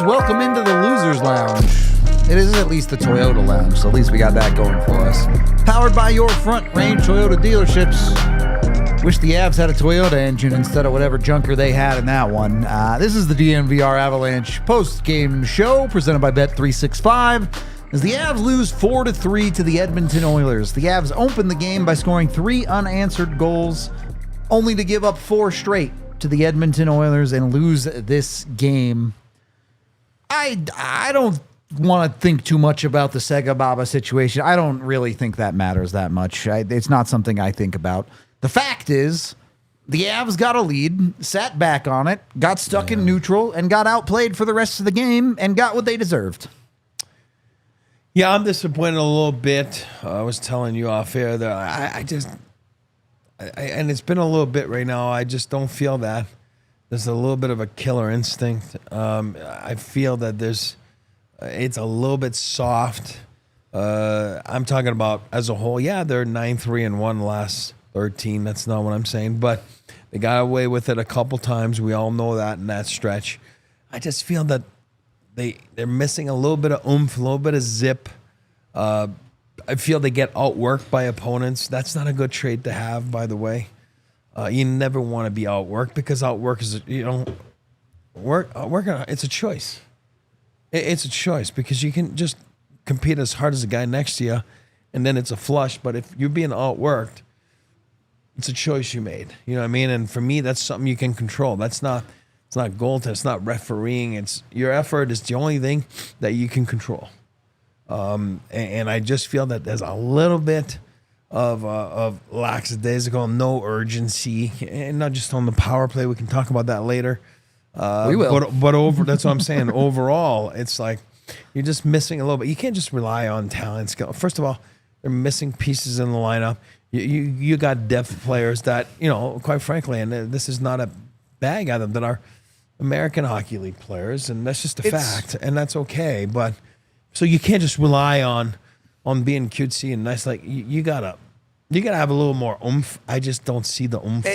Welcome into the Losers Lounge. It is at least the Toyota Lounge, so at least we got that going for us. Powered by your Front Range Toyota dealerships. Wish the Avs had a Toyota engine instead of whatever junker they had in that one. This is the DNVR Avalanche Postgame Show presented by Bet365. As the Avs lose 4-3 to the Edmonton Oilers. The Avs open the game by scoring 3 unanswered goals, only to give up 4 straight to the Edmonton Oilers and lose this game. I don't want to think too much about the Sega Baba situation. I don't really think that matters that much. It's not something I think about. The fact is, the Avs got a lead, sat back on it, got stuck in neutral, and got outplayed for the rest of the game and got what they deserved. Yeah, I'm disappointed a little bit. I was telling you off air that and it's been a little bit right now. I just don't feel that. There's a little bit of a killer instinct. I feel that it's a little bit soft. I'm talking about as a whole. Yeah, they're 9-3-1 last 13. That's not what I'm saying. But they got away with it a couple times. We all know that in that stretch. I just feel that they're missing a little bit of oomph, a little bit of zip. I feel they get outworked by opponents. That's not a good trait to have, by the way. You never want to be outworked because outwork is, it's a choice. It's a choice because you can just compete as hard as the guy next to you and then it's a flush. But if you're being outworked, it's a choice you made. You know what I mean? And for me, that's something you can control. It's not goaltending. It's not refereeing. It's your effort is the only thing that you can control. And I just feel that there's a little bit of lackadaisical, no urgency, and not just on the power play. We can talk about that later. We will. But that's what I'm saying. Overall, it's like you're just missing a little bit. You can't just rely on talent skill. First of all, they're missing pieces in the lineup. You got depth players that, quite frankly, and this is not a bag at them, that are American Hockey League players, and that's just a fact, and that's okay. But so you can't just rely on being cutesy and nice. Like you gotta have a little more oomph. I just don't see the oomph.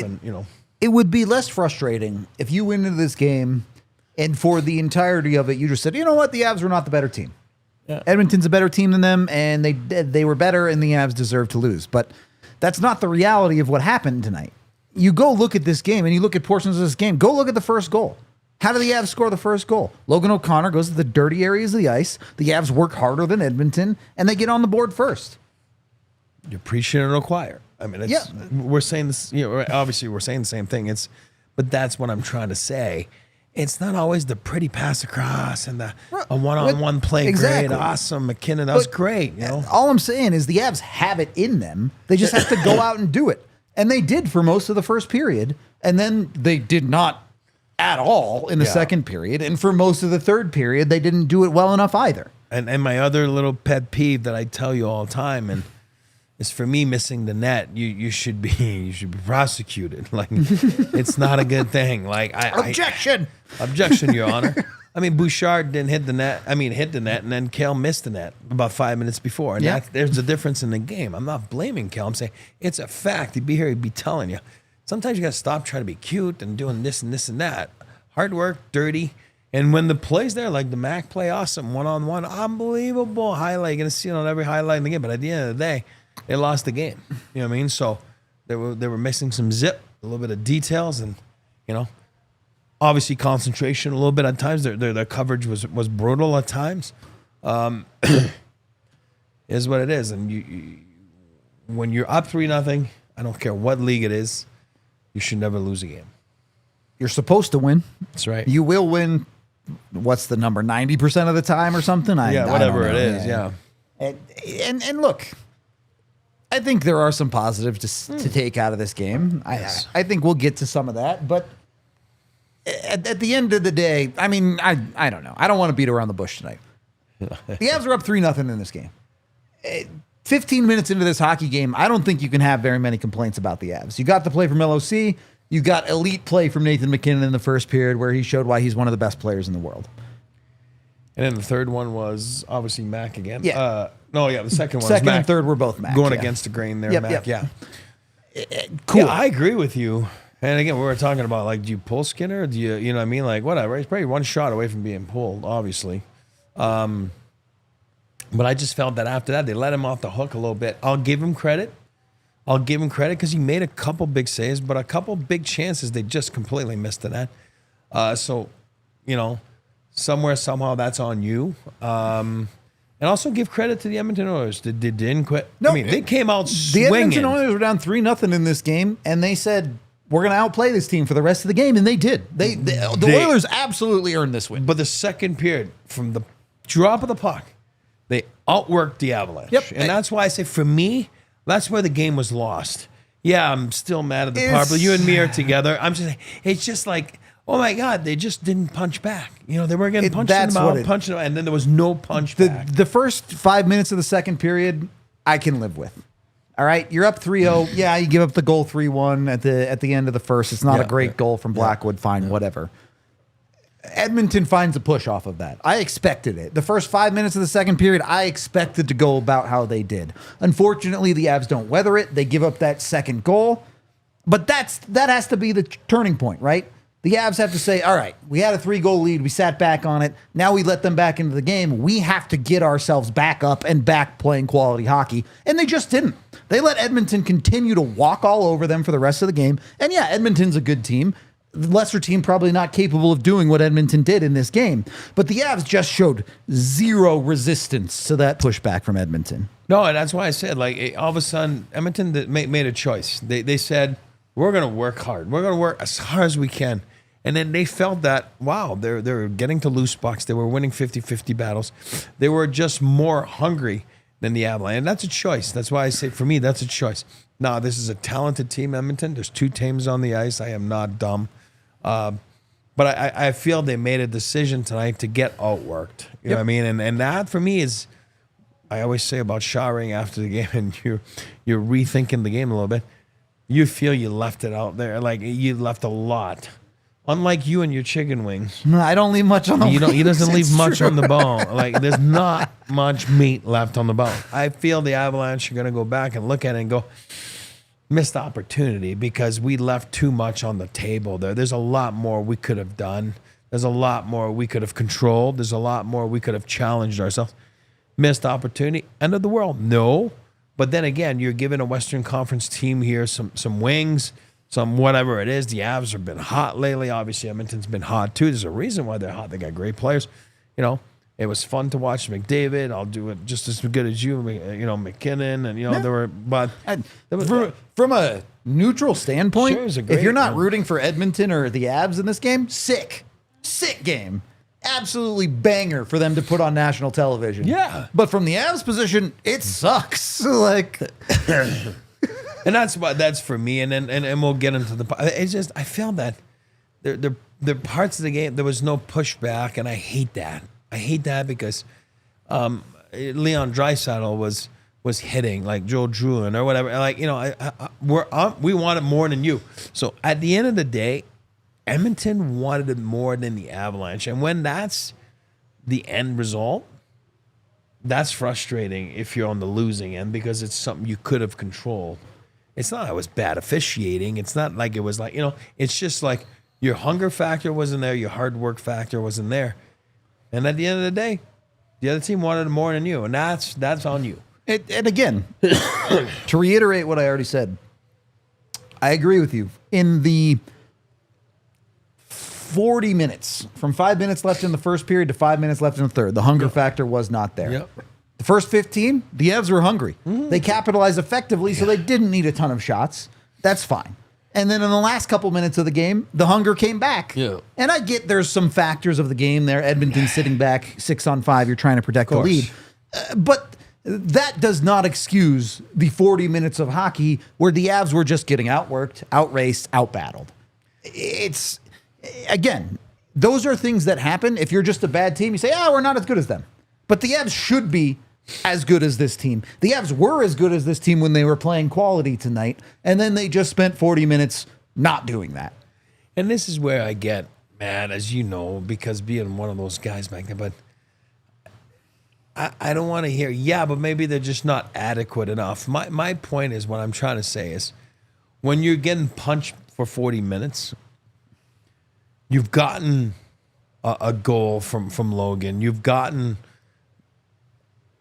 It would be less frustrating if you went into this game and for the entirety of it, you just said, you know what, the Avs were not the better team. Yeah. Edmonton's a better team than them, and they were better, and the Avs deserve to lose. But that's not the reality of what happened tonight. You go look at this game, and you look at portions of this game. Go look at the first goal. How do the Avs score the first goal? Logan O'Connor goes to the dirty areas of the ice. The Avs work harder than Edmonton, and they get on the board first. You preach it and acquire. I mean, we're saying this. Obviously, we're saying the same thing. But that's what I'm trying to say. It's not always the pretty pass across and a one-on-one play. Exactly. Great, awesome, McKinnon. That was great. All I'm saying is the Avs have it in them. They just have to go out and do it, and they did for most of the first period, and then they did not at all in the second period, and for most of the third period, they didn't do it well enough either. And my other little pet peeve that I tell you all the time, and is for me missing the net. You should be prosecuted. Like it's not a good thing. Like objection, Your Honor. I mean, Bouchard didn't hit the net. Hit the net, and then Kale missed the net about 5 minutes before. And there's a difference in the game. I'm not blaming Kale. I'm saying it's a fact. He'd be here. He'd be telling you. Sometimes you got to stop trying to be cute and doing this and this and that. Hard work, dirty. And when the play's there, like the MacK play, awesome, one-on-one, unbelievable highlight. You're going to see it on every highlight in the game. But at the end of the day, they lost the game. You know what I mean? So they were missing some zip, a little bit of details, and, obviously concentration a little bit at times. Their coverage was brutal at times. Is what it is. And you when you're up 3-0, I don't care what league it is, you should never lose a game. You're supposed to win. That's right. You will win. What's the number? 90% of the time or something? Whatever it is. Yeah. And look, I think there are some positives to take out of this game. Yes. I think we'll get to some of that, but at the end of the day, I mean, I don't know. I don't want to beat around the bush tonight. The Avs are up 3-0 in this game. 15 minutes into this hockey game, I don't think you can have very many complaints about the Avs. You got the play from LOC. You got elite play from Nathan MacKinnon in the first period where he showed why he's one of the best players in the world. And then the third one was obviously MacK again. Yeah. The second one Second was MacK. and third were both MacK. Going against the grain there, MacK. Yep. Yeah. Cool. Yeah, I agree with you. And again, we were talking about, like, do you pull Skinner? Or do you know what I mean? Like, whatever. He's probably one shot away from being pulled, obviously. But I just felt that after that, they let him off the hook a little bit. I'll give him credit because he made a couple big saves, but a couple big chances they just completely missed the net. So, somewhere, somehow that's on you. And also give credit to the Edmonton Oilers. They didn't quit. No, I mean, they came out The swinging. Edmonton Oilers were down 3-0 in this game, and they said, we're going to outplay this team for the rest of the game, and they did. The Oilers absolutely earned this win. But the second period, from the drop of the puck, they outworked the Avalanche. Yep. And that's why I say, for me, that's where the game was lost. Yeah, I'm still mad at the power play. You and me are together. I'm just, it's just like, oh my God, they just didn't punch back. They were getting punched in the mouth, and then there was no punch back. The first 5 minutes of the second period, I can live with. All right, you're up 3-0. Yeah, you give up the goal 3-1 at the end of the first. It's not a great goal from Blackwood. Fine, whatever. Edmonton finds a push off of that. I expected it. The first 5 minutes of the second period, I expected to go about how they did. Unfortunately, the Avs don't weather it. They give up that second goal. But that has to be the turning point, right? The Avs have to say, all right, we had a 3-goal lead. We sat back on it. Now we let them back into the game. We have to get ourselves back up and back playing quality hockey. And they just didn't. They let Edmonton continue to walk all over them for the rest of the game. And yeah, Edmonton's a good team. The lesser team probably not capable of doing what Edmonton did in this game. But the Avs just showed zero resistance to that pushback from Edmonton. No, and that's why I said, like, all of a sudden, Edmonton made a choice. They said, we're going to work hard. We're going to work as hard as we can. And then they felt that, wow, they're getting to loose pucks. They were winning 50-50 battles. They were just more hungry than the Avalanche. And that's a choice. That's why I say, for me, that's a choice. Now, this is a talented team, Edmonton. There's two teams on the ice. I am not dumb. But I feel they made a decision tonight to get outworked. You know what I mean? And that, for me, is, I always say about showering after the game, and you're rethinking the game a little bit. You feel you left it out there. Like, you left a lot. Unlike you and your chicken wings. No, I don't leave much on the He doesn't leave much on the bone. Like, there's not much meat left on the bone. I feel the Avalanche are going to go back and look at it and go, missed opportunity because we left too much on the table there. There's a lot more we could have done. There's a lot more we could have controlled. There's a lot more we could have challenged ourselves. Missed opportunity. End of the world. No. But then again, you're giving a Western Conference team here some wings, some whatever it is. The Avs have been hot lately. Obviously, Edmonton's been hot too. There's a reason why they're hot. They got great players. It was fun to watch McDavid. I'll do it just as good as you. McKinnon, and there were. But from a neutral standpoint, Sure, it was a great if you're not one. rooting for Edmonton or the Avs in this game, sick game. Absolutely banger for them to put on national television. Yeah. But from the Avs position, it sucks. Like, and that's for me. And then we'll get into the. It's just I feel that there parts of the game there was no pushback, and I hate that. I hate that because Leon Draisaitl was hitting like Joe Drulin or whatever. Like, we want it more than you. So at the end of the day, Edmonton wanted it more than the Avalanche. And when that's the end result, that's frustrating if you're on the losing end because it's something you could have controlled. It's not like it was bad officiating. It's not like it was like, it's just like your hunger factor wasn't there. Your hard work factor wasn't there. And at the end of the day, the other team wanted it more than you. And that's on you. and again, to reiterate what I already said, I agree with you. In the 40 minutes, from 5 minutes left in the first period to 5 minutes left in the third, the hunger factor was not there. Yep. The first 15, the Avs were hungry. They capitalized effectively, so they didn't need a ton of shots. That's fine. And then in the last couple minutes of the game, the hunger came back. Yeah. And I get there's some factors of the game there. Edmonton sitting back 6-on-5, you're trying to protect the lead. But that does not excuse the 40 minutes of hockey where the Avs were just getting outworked, outraced, outbattled. It's, again, those are things that happen. If you're just a bad team, you say, we're not as good as them. But the Avs should be as good as this team. The Avs were as good as this team when they were playing quality tonight, and then they just spent 40 minutes not doing that. And this is where I get mad, as you know, because being one of those guys back there, but I don't want to hear, but maybe they're just not adequate enough. My point is, what I'm trying to say is, when you're getting punched for 40 minutes, you've gotten a goal from Logan. You've gotten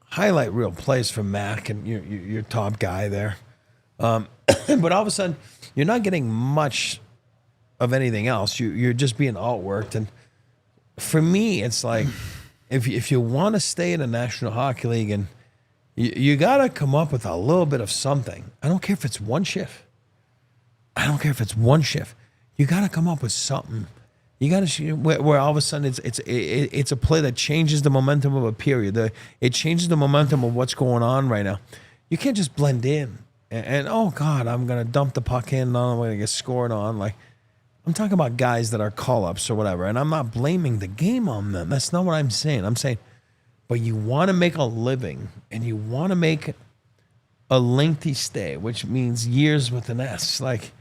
highlight reel plays from MacK and your top guy there. But all of a sudden, you're not getting much of anything else. You're just being outworked. And for me, it's like, if you want to stay in the National Hockey League, and you got to come up with a little bit of something. I don't care if it's one shift. You got to come up with something. You got to where all of a sudden it's a play that changes the momentum of a period. It changes the momentum of what's going on right now. You can't just blend in and oh God, I'm gonna dump the puck in. I'm gonna get scored on. Like, I'm talking about guys that are call-ups or whatever, and I'm not blaming the game on them. That's not what I'm saying. I'm saying, but you want to make a living, and you want to make a lengthy stay, which means years with an S. Like,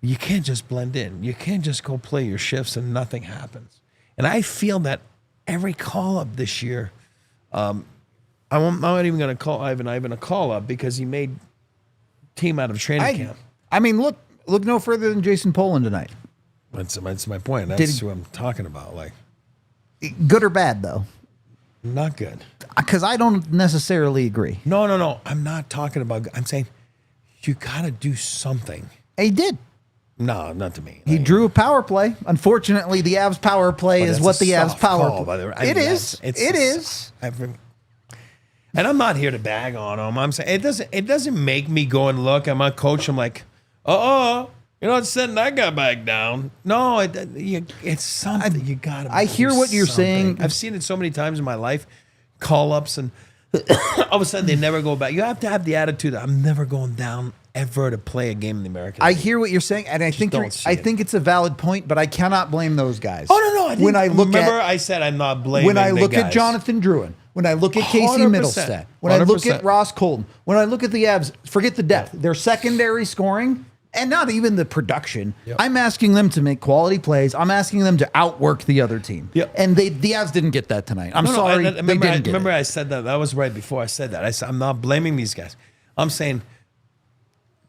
you can't just blend in. You can't just go play your shifts and nothing happens. And I feel that every call-up this year, I'm not even going to call Ivan a call-up because he made team out of training camp. I mean, look no further than Jason Poland tonight. That's my point. That's who I'm talking about. Like, good or bad, though? Not good. Because I don't necessarily agree. No. I'm not talking about. I'm saying you got to do something. He did. No, not to me. He drew a power play. Unfortunately, the Avs power play is what the Avs power play. It is. And I'm not here to bag on him. I'm saying it doesn't make me go and look at my coach. I'm like, you're not setting that guy back down. No, it's something. You got to. I hear what you're saying. I've seen it so many times in my life, call-ups, and all of a sudden they never go back. You have to have the attitude that I'm never going down ever to play a game in the American League. I hear what you're saying, and I think it's a valid point, but I cannot blame those guys. Oh no! I said I'm not blaming. When I look at Jonathan Drouin, when I look at Casey 100%, Middlestat, when I look at Ross Colton, when I look at the Avs, forget the depth, their secondary scoring, and not even the production. Yep. I'm asking them to make quality plays. I'm asking them to outwork the other team. Yep. And the Avs didn't get that tonight. I'm sorry. Remember I said that. That was right before I said that. I said I'm not blaming these guys. I'm saying,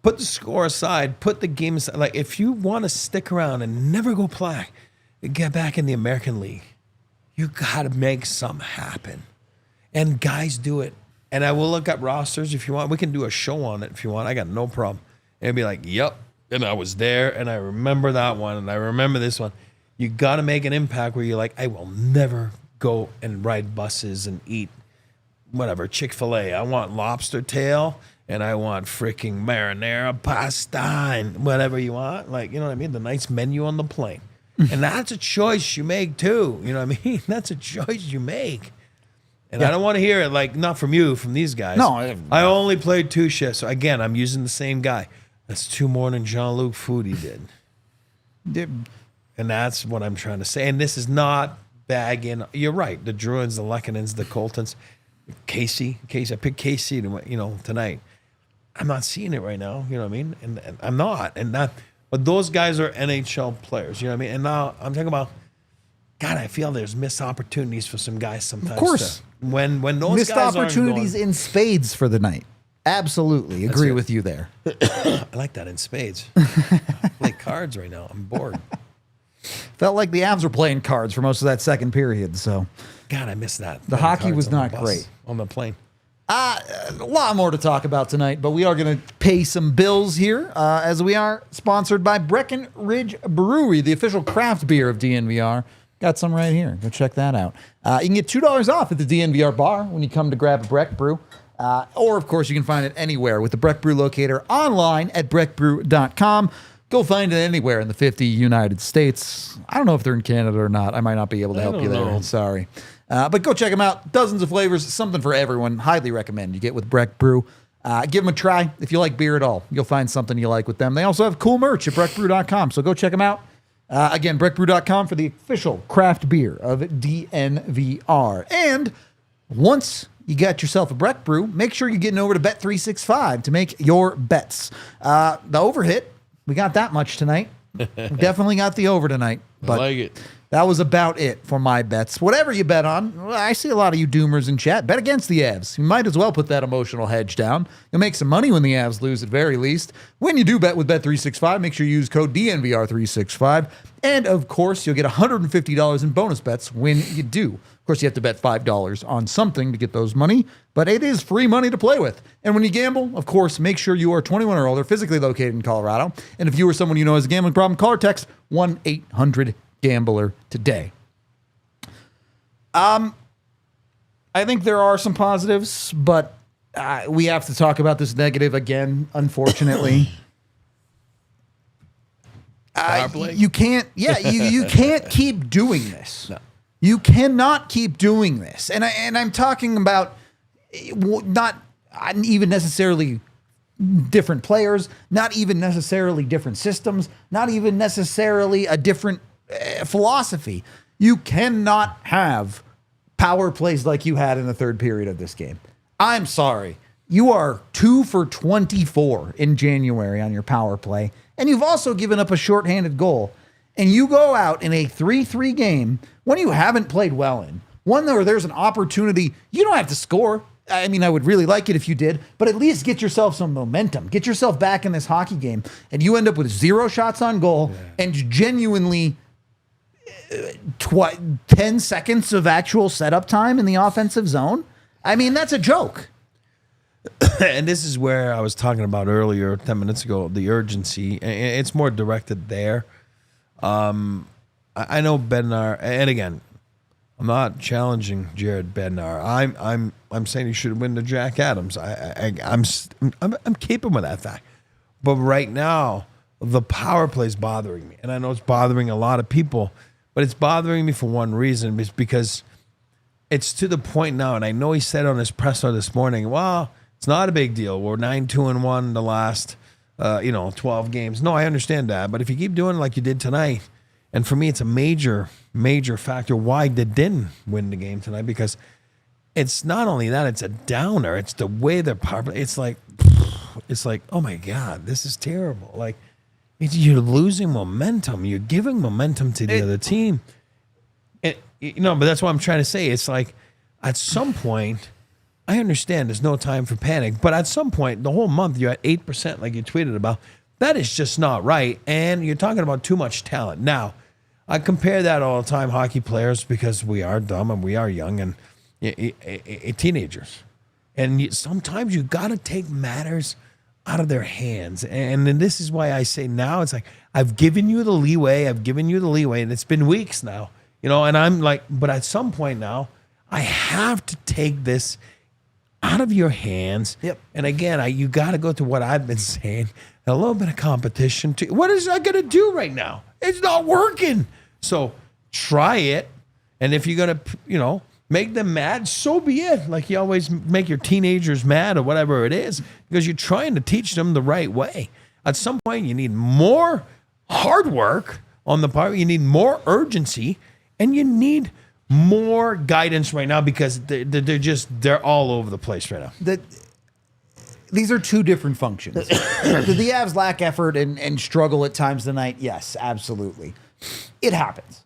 put the score aside, put the game aside. Like, if you want to stick around and never go play, get back in the American League, you got to make something happen. And guys do it. And I will look up rosters if you want. We can do a show on it if you want. I got no problem. And be like, yep, and I was there, and I remember that one, and I remember this one. You got to make an impact where you're like, I will never go and ride buses and eat whatever, Chick-fil-A. I want lobster tail, and I want freaking marinara pasta and whatever you want. Like, you know what I mean? The nice menu on the plane. And that's a choice you make, too. You know what I mean? That's a choice you make. And I don't want to hear it, like, not from you, from these guys. No. I only played 2 shifts. So, again, I'm using the same guy. That's 2 more than Jean-Luc Foudy did. And that's what I'm trying to say. And this is not bagging. You're right. The Druids, the Lekkonens, the Coltons, Casey. I picked Casey tonight. I'm not seeing it right now. You know what I mean? And I'm not. But those guys are NHL players. You know what I mean? And now I'm talking about, God, I feel there's missed opportunities for some guys sometimes. Of course. When those missed guys opportunities in spades for the night. Absolutely. Agree with you there. I like that, in spades. I play cards right now. I'm bored. Felt like the Avs were playing cards for most of that second period. So, God, I missed that. The hockey was not great. On the plane. A lot more to talk about tonight, but we are going to pay some bills here as we are sponsored by Breckenridge Brewery, the official craft beer of DNVR. Got some right here. Go check that out. You can get $2 off at the DNVR bar when you come to grab a Breck Brew. Or, of course, you can find it anywhere with the Breck Brew locator online at breckbrew.com. Go find it anywhere in the 50 United States. I don't know if they're in Canada or not. I might not be able to help you there. Sorry. But go check them out. Dozens of flavors, something for everyone. Highly recommend you get with Breck Brew. Give them a try. If you like beer at all, you'll find something you like with them. They also have cool merch at breckbrew.com, so go check them out. Again, breckbrew.com for the official craft beer of DNVR. And once you got yourself a Breck Brew, make sure you're getting over to Bet365 to make your bets. The overhit, we got that much tonight. We definitely got the over tonight. But I like it. that was about it for my bets. Whatever you bet on, I see a lot of you doomers in chat. Bet against the Avs. You might as well put that emotional hedge down. You'll make some money when the Avs lose at very least. When you do bet with Bet365, make sure you use code DNVR365. And, of course, you'll get $150 in bonus bets when you do. Of course, you have to bet $5 on something to get those money, but it is free money to play with. And when you gamble, of course, make sure you are 21 or older, physically located in Colorado. And if you or someone you know has a gambling problem, call or text 1-800-GAMBLER today. I think there are some positives, but we have to talk about this negative again, unfortunately. You can't, you can't keep doing this. No. You cannot keep doing this. And I'm talking about not even necessarily different players, not even necessarily different systems, not even necessarily a different philosophy. You cannot have power plays like you had in the third period of this game. I'm sorry. You are 2 for 24 in January on your power play, and you've also given up a shorthanded goal. And you go out in a 3-3 game when you haven't played well in, one where there's an opportunity. You don't have to score. I mean, I would really like it if you did, but at least get yourself some momentum. Get yourself back in this hockey game, and you end up with 0 shots on goal and genuinely 10 seconds of actual setup time in the offensive zone. I mean, that's a joke. And this is where I was talking about earlier, 10 minutes ago, the urgency. It's more directed there. I know Bednar, and again, I'm not challenging Jared Bednar. I'm saying he should win to Jack Adams. I'm keeping with that fact. But right now, the power play is bothering me, and I know it's bothering a lot of people. But it's bothering me for one reason, is because it's to the point now, and I know he said on his presser this morning, well, it's not a big deal. We're 9-2-1 the last 12 games. No, I understand that. But if you keep doing it like you did tonight, and for me, it's a major, major factor why they didn't win the game tonight, because it's not only that, it's a downer. It's the way they're power. It's like, oh my God, this is terrible. Like, you're losing momentum. You're giving momentum to the other team. But that's what I'm trying to say. It's like, at some point, I understand there's no time for panic, but at some point, the whole month, you're at 8%, like you tweeted about. That is just not right, and you're talking about too much talent. Now, I compare that all the time, hockey players, because we are dumb and we are young and teenagers. And sometimes you got to take matters out of their hands. And then this is why I say now, it's like, I've given you the leeway, and it's been weeks now. And I'm like, but at some point now, I have to take this out of your hands. Yep. And again, you got to go to what I've been saying, a little bit of competition. What is I going to do right now? It's not working. So try it. And if you're going to, make them mad, so be it. Like you always make your teenagers mad or whatever it is, because you're trying to teach them the right way. At some point, you need more hard work on the part. You need more urgency, and you need more guidance right now, because they're all over the place right now. These are two different functions. The Avs lack effort and struggle at times tonight. Yes, absolutely. It happens.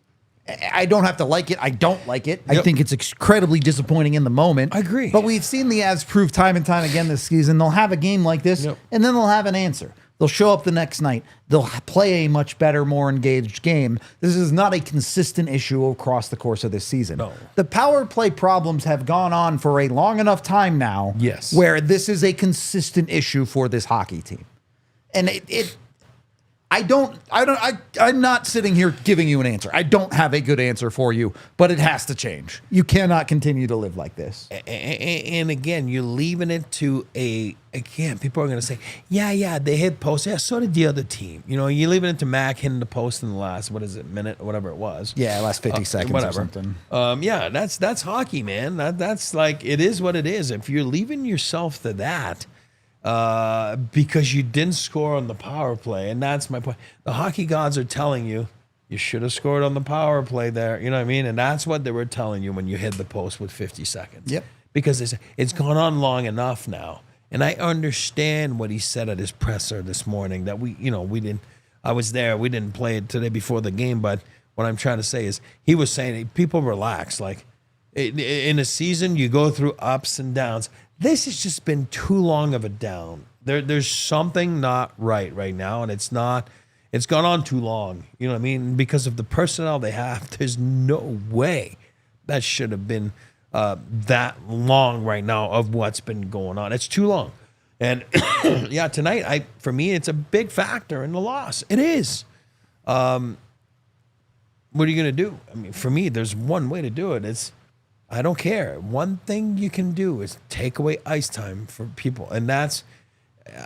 I don't have to like it. I don't like it. Yep. I think it's incredibly disappointing in the moment. I agree. But we've seen the Avs prove time and time again this season. They'll have a game like this, and then they'll have an answer. They'll show up the next night. They'll play a much better, more engaged game. This is not a consistent issue across the course of this season. No. The power play problems have gone on for a long enough time now, where this is a consistent issue for this hockey team. And I'm not sitting here giving you an answer. I don't have a good answer for you, but it has to change. You cannot continue to live like this. And again, you're leaving it to people are going to say, yeah, they hit post. Yeah, so did the other team. You're leaving it to MacK hitting the post in the last, minute or whatever it was. Yeah, last 50 seconds or something. Yeah, that's hockey, man. That's like, it is what it is. If you're leaving yourself to that, because you didn't score on the power play, and that's my point. The hockey gods are telling you should have scored on the power play there. You know what I mean? And that's what they were telling you when you hit the post with 50 seconds. Yep. Because it's gone on long enough now. And I understand what he said at his presser this morning that we didn't. I was there. We didn't play it today before the game, but what I'm trying to say is he was saying people relax. Like in a season, you go through ups and downs. This has just been too long of a down. There's something not right now, and it's gone on too long. You know what I mean? Because of the personnel they have, there's no way that should have been that long right now of what's been going on. It's too long. And yeah, tonight, for me, it's a big factor in the loss. It is. What are you going to do? I mean, for me, there's one way to do it. I don't care. One thing you can do is take away ice time for people. And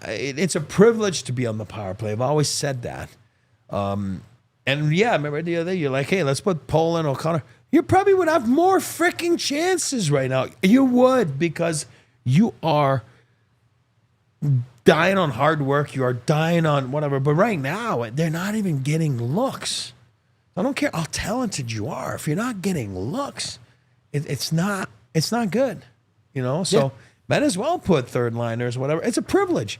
it's a privilege to be on the power play. I've always said that. And yeah, I remember the other day, you're like, hey, let's put Poland, O'Connor. You probably would have more freaking chances right now. You would, because you are dying on hard work. You are dying on whatever. But right now, they're not even getting looks. I don't care how talented you are. If you're not getting looks, it's not good, So might as well put third liners, whatever. It's a privilege.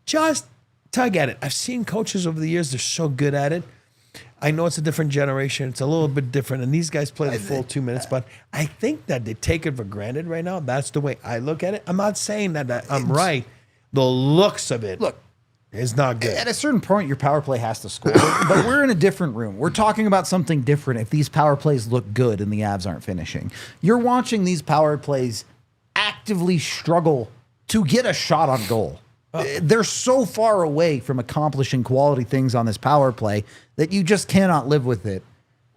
Just tug at it. I've seen coaches over the years; they're so good at it. I know it's a different generation; it's a little bit different, and these guys play the full 2 minutes. But I think that they take it for granted right now. That's the way I look at it. I'm not saying that I'm right. The looks of it, is not good. At a certain point, your power play has to score, but we're in a different room. We're talking about something different if these power plays look good and the Avs aren't finishing. You're watching these power plays actively struggle to get a shot on goal. They're so far away from accomplishing quality things on this power play that you just cannot live with it.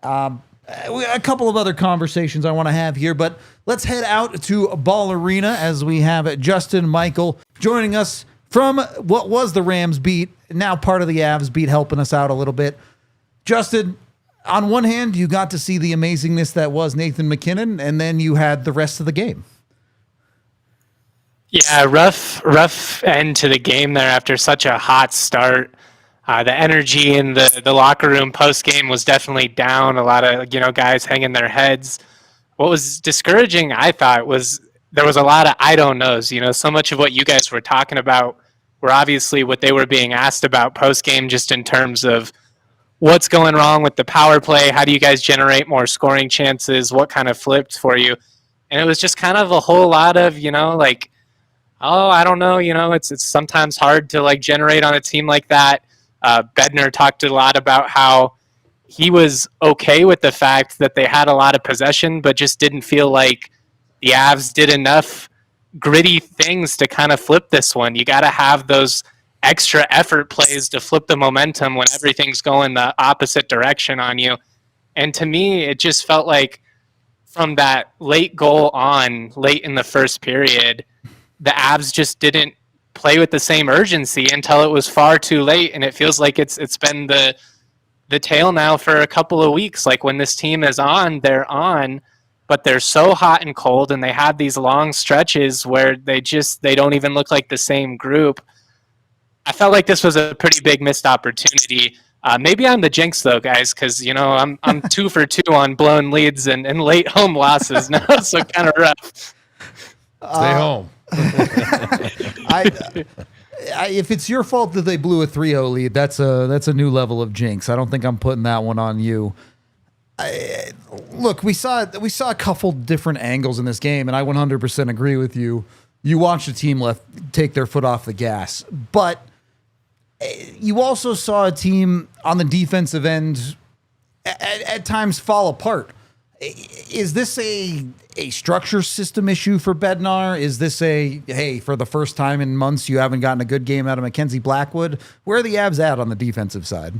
A couple of other conversations I want to have here, but let's head out to Ball Arena as we have Justin Michael joining us from what was the Rams beat, now part of the Avs beat, helping us out a little bit. Justin, on one hand, you got to see the amazingness that was Nathan MacKinnon, and then you had the rest of the game. Yeah, rough end to the game there after such a hot start. The energy in the locker room post-game was definitely down. A lot of guys hanging their heads. What was discouraging, I thought, was there was a lot of I don't knows. So much of what you guys were talking about were obviously what they were being asked about post-game, just in terms of what's going wrong with the power play, how do you guys generate more scoring chances, what kind of flipped for you. And it was just kind of a whole lot of, I don't know, it's sometimes hard to generate on a team like that. Bednar talked a lot about how he was okay with the fact that they had a lot of possession, but just didn't feel like the Avs did enough gritty things to kind of flip this one. You got to have those extra effort plays to flip the momentum when everything's going the opposite direction on you. And to me, it just felt like from that late goal on, late in the first period, the Avs just didn't play with the same urgency until it was far too late. And it feels like it's been the tale now for a couple of weeks. Like when this team is on, they're on, but they're so hot and cold, and they have these long stretches where they don't even look like the same group. I felt like this was a pretty big missed opportunity. Maybe I'm the jinx though, guys, because I'm 2 for 2 on blown leads and late home losses now, so kind of rough. Stay home. If it's your fault that they blew a 3-0 lead, that's a new level of jinx. I don't think I'm putting that one on you. Look, we saw a couple different angles in this game, and I 100% agree with you. You watched the team take their foot off the gas, but you also saw a team on the defensive end at times fall apart. Is this a structure system issue for Bednar? Is this hey, for the first time in months, you haven't gotten a good game out of Mackenzie Blackwood? Where are the Avs at on the defensive side?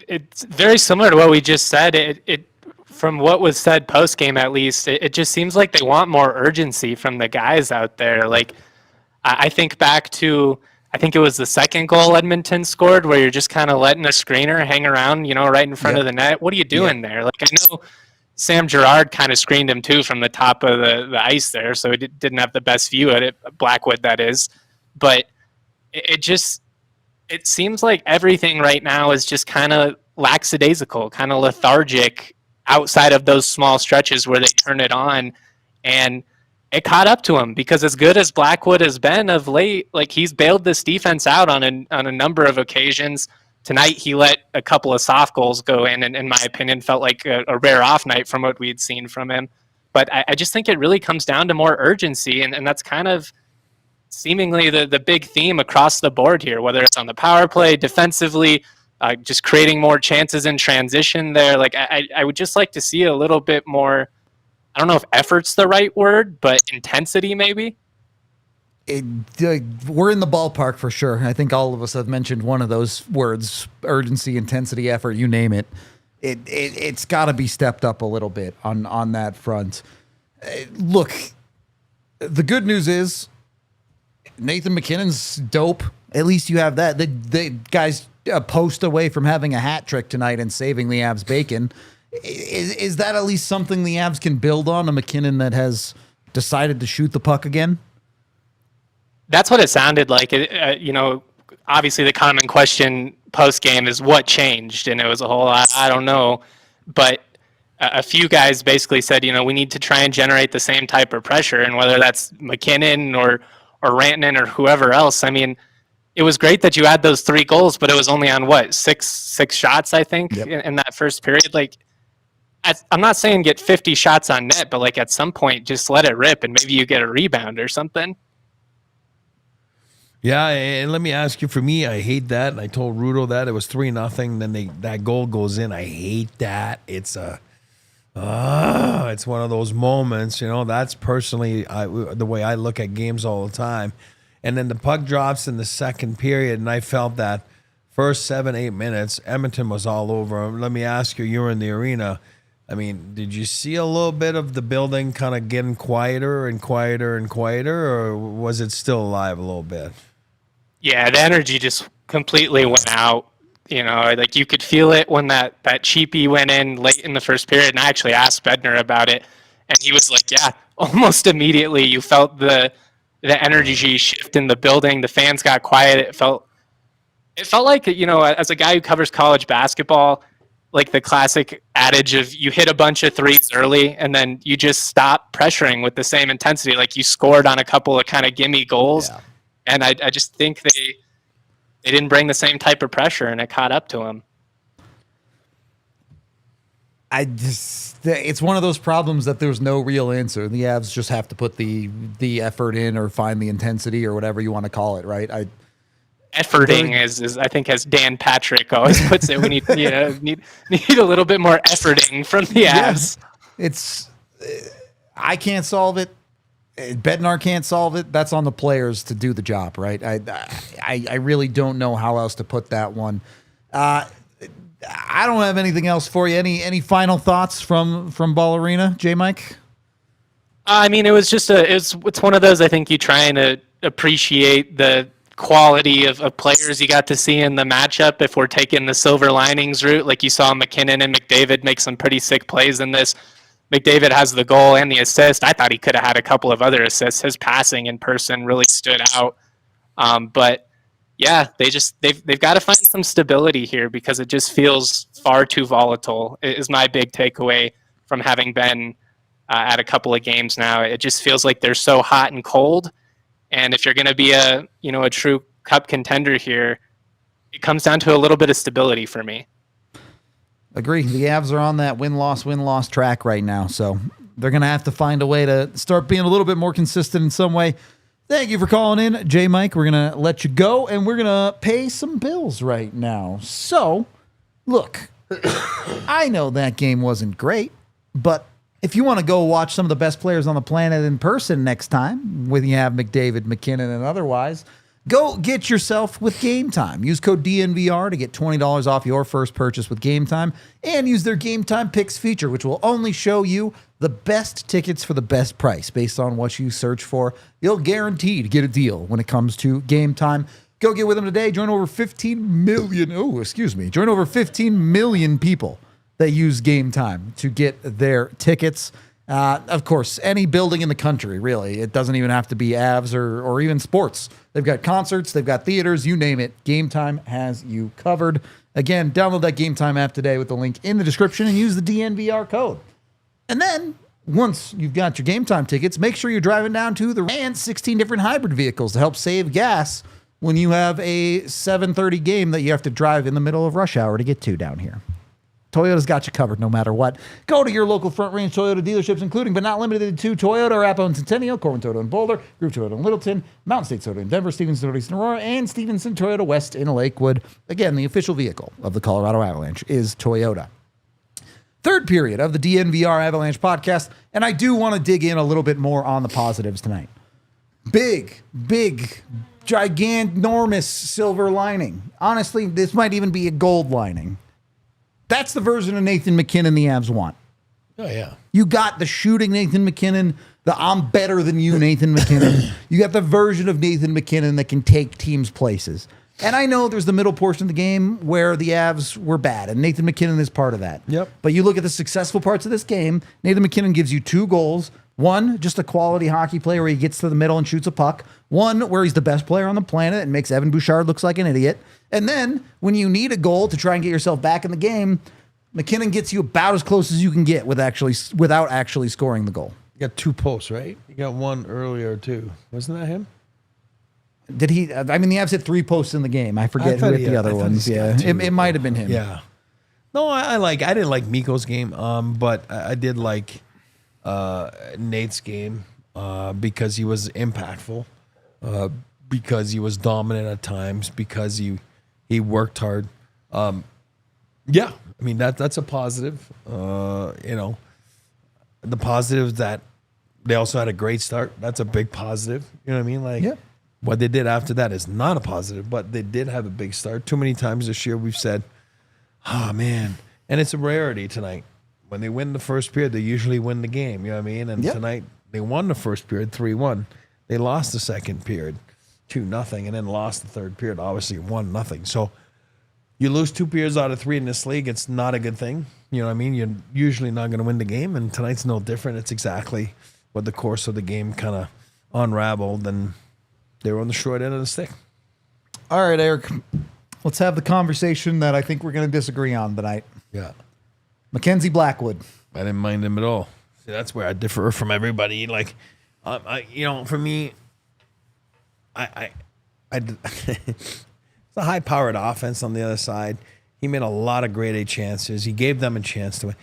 It's very similar to what we just said. It from what was said post game, at least, it just seems like they want more urgency from the guys out there. Like, I think back to, I think it was the second goal Edmonton scored, where you're just kind of letting a screener hang around, right in front of the net. What are you doing there? Like, I know Sam Girard kind of screened him too from the top of the ice there, so he didn't have the best view at it, Blackwood that is. But it seems like everything right now is just kind of lackadaisical, kind of lethargic outside of those small stretches where they turn it on. And it caught up to him, because as good as Blackwood has been of late, like, he's bailed this defense out on a number of occasions. Tonight, he let a couple of soft goals go in my opinion, felt like a rare off night from what we'd seen from him. But I just think it really comes down to more urgency, and that's kind of seemingly the big theme across the board here, whether it's on the power play, defensively, just creating more chances in transition there. Like, I would just like to see a little bit more, I don't know if effort's the right word, but intensity maybe. We're in the ballpark for sure. I think all of us have mentioned one of those words: urgency, intensity, effort, you name it. It's got to be stepped up a little bit on that front. Look, the good news is Nathan MacKinnon's dope. At least you have that. The guy's a post away from having a hat trick tonight and saving the Avs bacon. Is that at least something the Avs can build on, a MacKinnon that has decided to shoot the puck again? That's what it sounded like. Obviously the common question post game is what changed, and it was a whole lot, I don't know. But a few guys basically said, we need to try and generate the same type of pressure, and whether that's MacKinnon or Rantanen or whoever else. I mean, it was great that you had those 3 goals, but it was only on six shots, I think, in that first period. Like, I'm not saying get 50 shots on net, but like, at some point, just let it rip, and maybe you get a rebound or something. Yeah, and let me ask you, for me, I hate that, and I told Rudo that it was 3-0. Then that goal goes in. I hate that. It's it's one of those moments. That's personally the way I look at games all the time. And then the puck drops in the second period, and I felt that first 7-8 minutes, Edmonton was all over him. Let me ask you were in the arena. I mean, did you see a little bit of the building kind of getting quieter and quieter and quieter, or was it still alive a little bit? Yeah, the energy just completely went out. Like, you could feel it when that cheapie went in late in the first period. And I actually asked Bednar about it, and he was like, yeah, almost immediately you felt the energy shift in the building. The fans got quiet. It felt like, as a guy who covers college basketball, like the classic adage of you hit a bunch of threes early and then you just stop pressuring with the same intensity. Like, you scored on a couple of kind of gimme goals. Yeah. And I just think they didn't bring the same type of pressure, and it caught up to them. It's one of those problems that there's no real answer. The Avs just have to put the effort in, or find the intensity, or whatever you want to call it, right? Efforting is I think, as Dan Patrick always puts it, we need a little bit more efforting from the Avs. I can't solve it. Bednar can't solve it. That's on the players to do the job, right? I really don't know how else to put that one. I don't have anything else for you. Any final thoughts from Ball Arena, J. Mike? I mean, it was just it's one of those, I think, you trying to appreciate the quality of players you got to see in the matchup. If we're taking the silver linings route, like you saw MacKinnon and McDavid make some pretty sick plays in this. McDavid has the goal and the assist. I thought he could have had a couple of other assists. His passing in person really stood out. But yeah, they've got to find some stability here, because it just feels far too volatile, is my big takeaway from having been at a couple of games now. It just feels like they're so hot and cold. And if you're going to be a true cup contender here, it comes down to a little bit of stability for me. Agree. The Avs are on that win-loss track right now, so they're going to have to find a way to start being a little bit more consistent in some way. Thank you for calling in, J. Mike. We're going to let you go, and we're going to pay some bills right now. So, look, I know that game wasn't great, but if you want to go watch some of the best players on the planet in person next time, when you have McDavid, McKinnon, and otherwise, go get yourself with Game Time. Use code DNVR to get $20 off your first purchase with Game Time, and use their Game Time Picks feature, which will only show you the best tickets for the best price based on what you search for. You'll guarantee to get a deal when it comes to Game Time. Go get with them today. Join over 15 million. Join over 15 million people that use Game Time to get their tickets. Of course, any building in the country, really. It doesn't even have to be Avs or even sports. They've got concerts, they've got theaters, you name it. Game Time has you covered. Again, download that Game Time app today with the link in the description and use the DNVR code. And then, once you've got your Game Time tickets, make sure you're driving down to the 16 different hybrid vehicles to help save gas when you have a 7:30 game that you have to drive in the middle of rush hour to get to down here. Toyota's got you covered no matter what. Go to your local Front Range Toyota dealerships, including but not limited to Toyota, Arapahoe and Centennial, Corbin Toyota in Boulder, Group Toyota in Littleton, Mountain State Toyota in Denver, Stevenson Toyota in Aurora, and Stevenson Toyota West in Lakewood. Again, the official vehicle of the Colorado Avalanche is Toyota. Third period of the DNVR Avalanche podcast, and I do want to dig in a little bit more on the positives tonight. Big, gigantormous silver lining. Honestly, this might even be a gold lining. That's the version of Nathan MacKinnon the Avs want. Oh, yeah. You got the shooting Nathan MacKinnon, the I'm better than you Nathan MacKinnon. You got the version of Nathan MacKinnon that can take teams places. And I know there's the middle portion of the game where the Avs were bad, and Nathan MacKinnon is part of that. Yep. But you look at the successful parts of this game, Nathan MacKinnon gives you 2 goals. One, just a quality hockey player where he gets to the middle and shoots a puck. One, where he's the best player on the planet and makes Evan Bouchard looks like an idiot. And then, when you need a goal to try and get yourself back in the game, MacKinnon gets you about as close as you can get without actually scoring the goal. You got 2 posts, right? You got one earlier, too. Wasn't that him? Did he? I mean, the Avs hit 3 posts in the game. I forget who hit the other ones. Yeah, it might have been him. Yeah. No, I didn't like Mikko's game, but I did like Nate's game because he was impactful, because he was dominant at times, because he worked hard. Yeah, I mean that's a positive. The positive that they also had a great start. That's a big positive. You know what I mean? Like, yeah. What they did after that is not a positive, but they did have a big start. Too many times this year we've said, oh, man. And it's a rarity tonight. When they win the first period, they usually win the game. You know what I mean? And tonight they won the first period 3-1. They lost the second period 2-0 and then lost the third period, obviously 1-0. So you lose 2 periods out of 3 in this league, it's not a good thing. You know what I mean? You're usually not going to win the game, and tonight's no different. It's exactly what the course of the game kind of unraveled, and they were on the short end of the stick. All right, Eric. Let's have the conversation that I think we're going to disagree on tonight. Yeah. Mackenzie Blackwood. I didn't mind him at all. See, that's where I differ from everybody. Like, for me, it's a high-powered offense on the other side. He made a lot of grade A chances. He gave them a chance to win.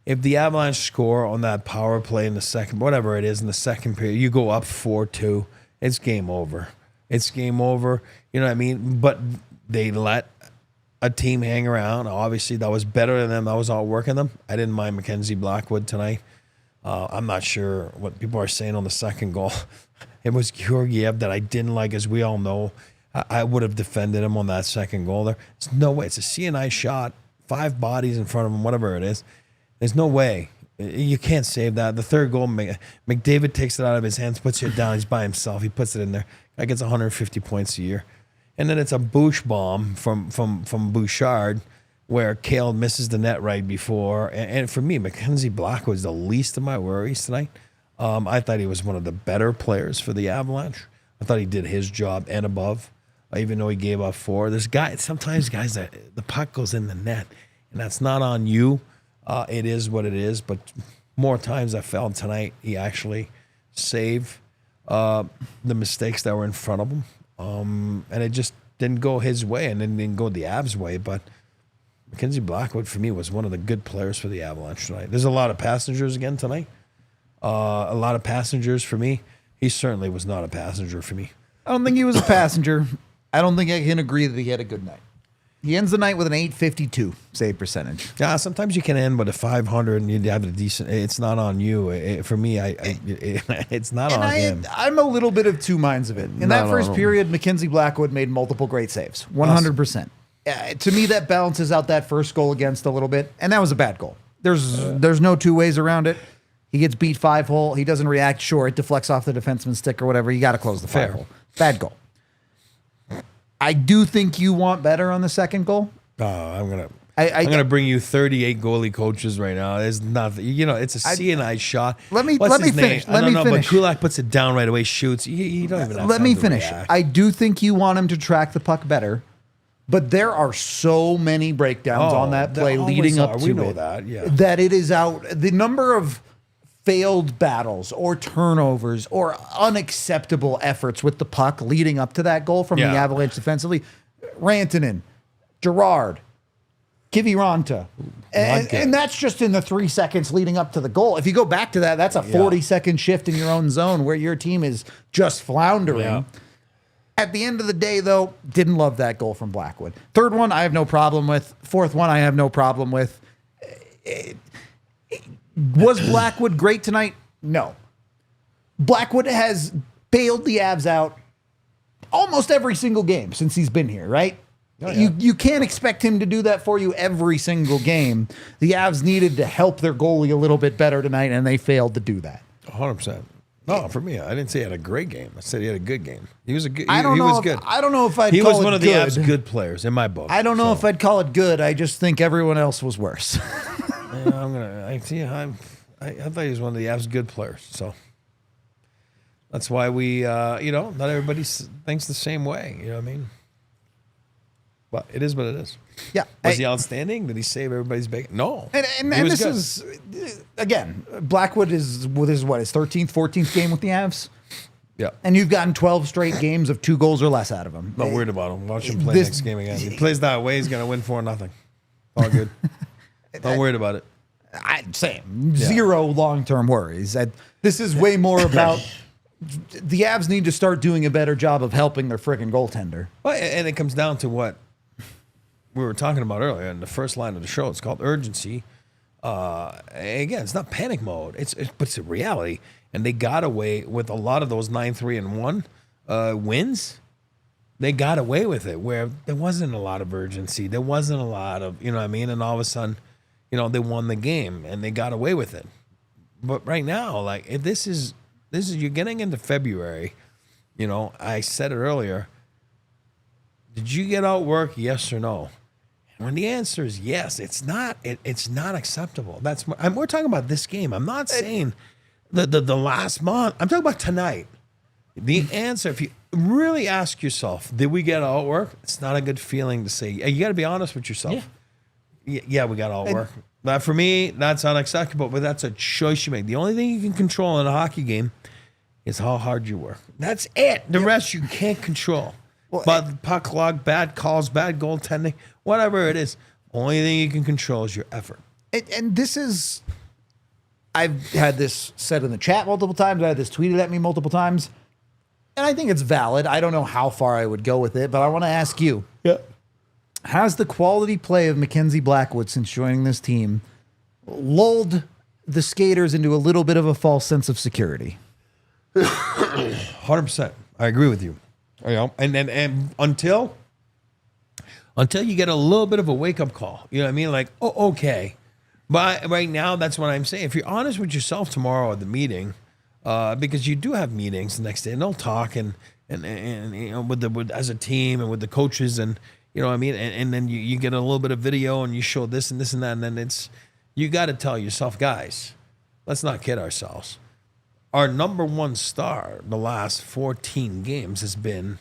If the Avalanche score on that power play in the second, whatever it is, in the second period, you go up 4-2, it's game over. It's game over. You know what I mean? But they let a team hang around. Obviously, that was better than them. That was all working them. I didn't mind Mackenzie Blackwood tonight. I'm not sure what people are saying on the second goal. It was Georgiev that I didn't like, as we all know. I would have defended him on that second goal there. There's no way. It's a CNI shot, 5 bodies in front of him, whatever it is. There's no way. You can't save that. The third goal, McDavid takes it out of his hands, puts it down. He's by himself. He puts it in there. Guy gets 150 points a year. And then it's a Bouch bomb from Bouchard where Cale misses the net right before. And for me, Mackenzie Blackwood's the least of my worries tonight. I thought he was one of the better players for the Avalanche. I thought he did his job and above, even though he gave up 4. Sometimes guys, that the puck goes in the net, and that's not on you. It is what it is, but more times I felt tonight he actually saved the mistakes that were in front of him. And it just didn't go his way and then didn't go the Avs' way. But Mackenzie Blackwood, for me, was one of the good players for the Avalanche tonight. There's a lot of passengers again tonight. A lot of passengers for me. He certainly was not a passenger for me. I don't think he was a passenger. I don't think I can agree that he had a good night. He ends the night with an 852 save percentage. Yeah, sometimes you can end with a 500 and you have a decent. It's not on you. For me, it's not on him. I'm a little bit of two minds of it. In that first period, Mackenzie Blackwood made multiple great saves, 100%. To me, that balances out that first goal against a little bit, and that was a bad goal. There's no two ways around it. He gets beat 5-hole. He doesn't react. Sure, it deflects off the defenseman's stick or whatever. You got to close the 5-hole. Bad goal. I do think you want better on the second goal. I'm gonna bring you 38 goalie coaches right now. There's nothing. It's a CNI shot. Let me finish. But Kulak puts it down right away, shoots. You don't even have Let time me to finish. react. I do think you want him to track the puck better, but there are so many breakdowns on that play leading up to we know it that, yeah. that it is out. The number of failed battles or turnovers or unacceptable efforts with the puck leading up to that goal from the Avalanche defensively. Rantanen, Girard, Kiviranta. And that's just in the 3 seconds leading up to the goal. If you go back to that, that's a 40-second shift in your own zone where your team is just floundering. Yeah. At the end of the day, though, didn't love that goal from Blackwood. Third one, I have no problem with. Fourth one, I have no problem with. Was Blackwood great tonight? No. Blackwood has bailed the Avs out almost every single game since he's been here, right? Oh, yeah. You can't expect him to do that for you every single game. The Avs needed to help their goalie a little bit better tonight, and they failed to do that. 100%. No, for me, I didn't say he had a great game. I said he had a good game. He was a good. I don't know if I'd he call was it one of the good. Avs' good players in my book. I don't know if I'd call it good. I just think everyone else was worse. I thought he was one of the Avs' good players. So that's why we, not everybody thinks the same way. You know what I mean? But it is what it is. Yeah. Was he outstanding? Did he save everybody's bacon? No. And this is, again, Blackwood is his 13th, 14th game with the Avs. Yeah. And you've gotten 12 straight games of 2 goals or less out of him. Not worried about him. Watch him play next game again. He plays that way, he's going to win 4-0. All good. Not worried about it. Same. Zero long-term worries. This is way more about the Avs need to start doing a better job of helping their freaking goaltender. Well, and it comes down to what we were talking about earlier in the first line of the show. It's called urgency. Again, it's not panic mode. But it's a reality. And they got away with a lot of those 9-3-1 wins. They got away with it where there wasn't a lot of urgency. There wasn't a lot of, and all of a sudden, they won the game and they got away with it. But right now, like if this is you're getting into February, I said it earlier. Did you get outworked? Yes or no? And when the answer is yes, it's not acceptable. We're talking about this game. I'm not saying the last month. I'm talking about tonight. The answer, if you really ask yourself, did we get outworked? It's not a good feeling to say. You got to be honest with yourself. Yeah, we got outworked. But for me, that's unacceptable, but that's a choice you make. The only thing you can control in a hockey game is how hard you work. That's it. The rest you can't control. But puck luck, bad calls, bad goaltending, whatever it is, only thing you can control is your effort. And this is, I've had this said in the chat multiple times. I had this tweeted at me multiple times. And I think it's valid. I don't know how far I would go with it, but I want to ask you. Yeah. Has the quality play of Mackenzie Blackwood since joining this team lulled the skaters into a little bit of a false sense of security? 100%. I agree with you. And until you get a little bit of a wake-up call. You know what I mean? Like, oh, okay. But right now, that's what I'm saying. If you're honest with yourself tomorrow at the meeting, because you do have meetings the next day, and they'll talk and with as a team and with the coaches, and you know what I mean, and then you get a little bit of video and you show this and this and that, and then you got to tell yourself, guys, let's not kid ourselves. Our number one star the last 14 games has been,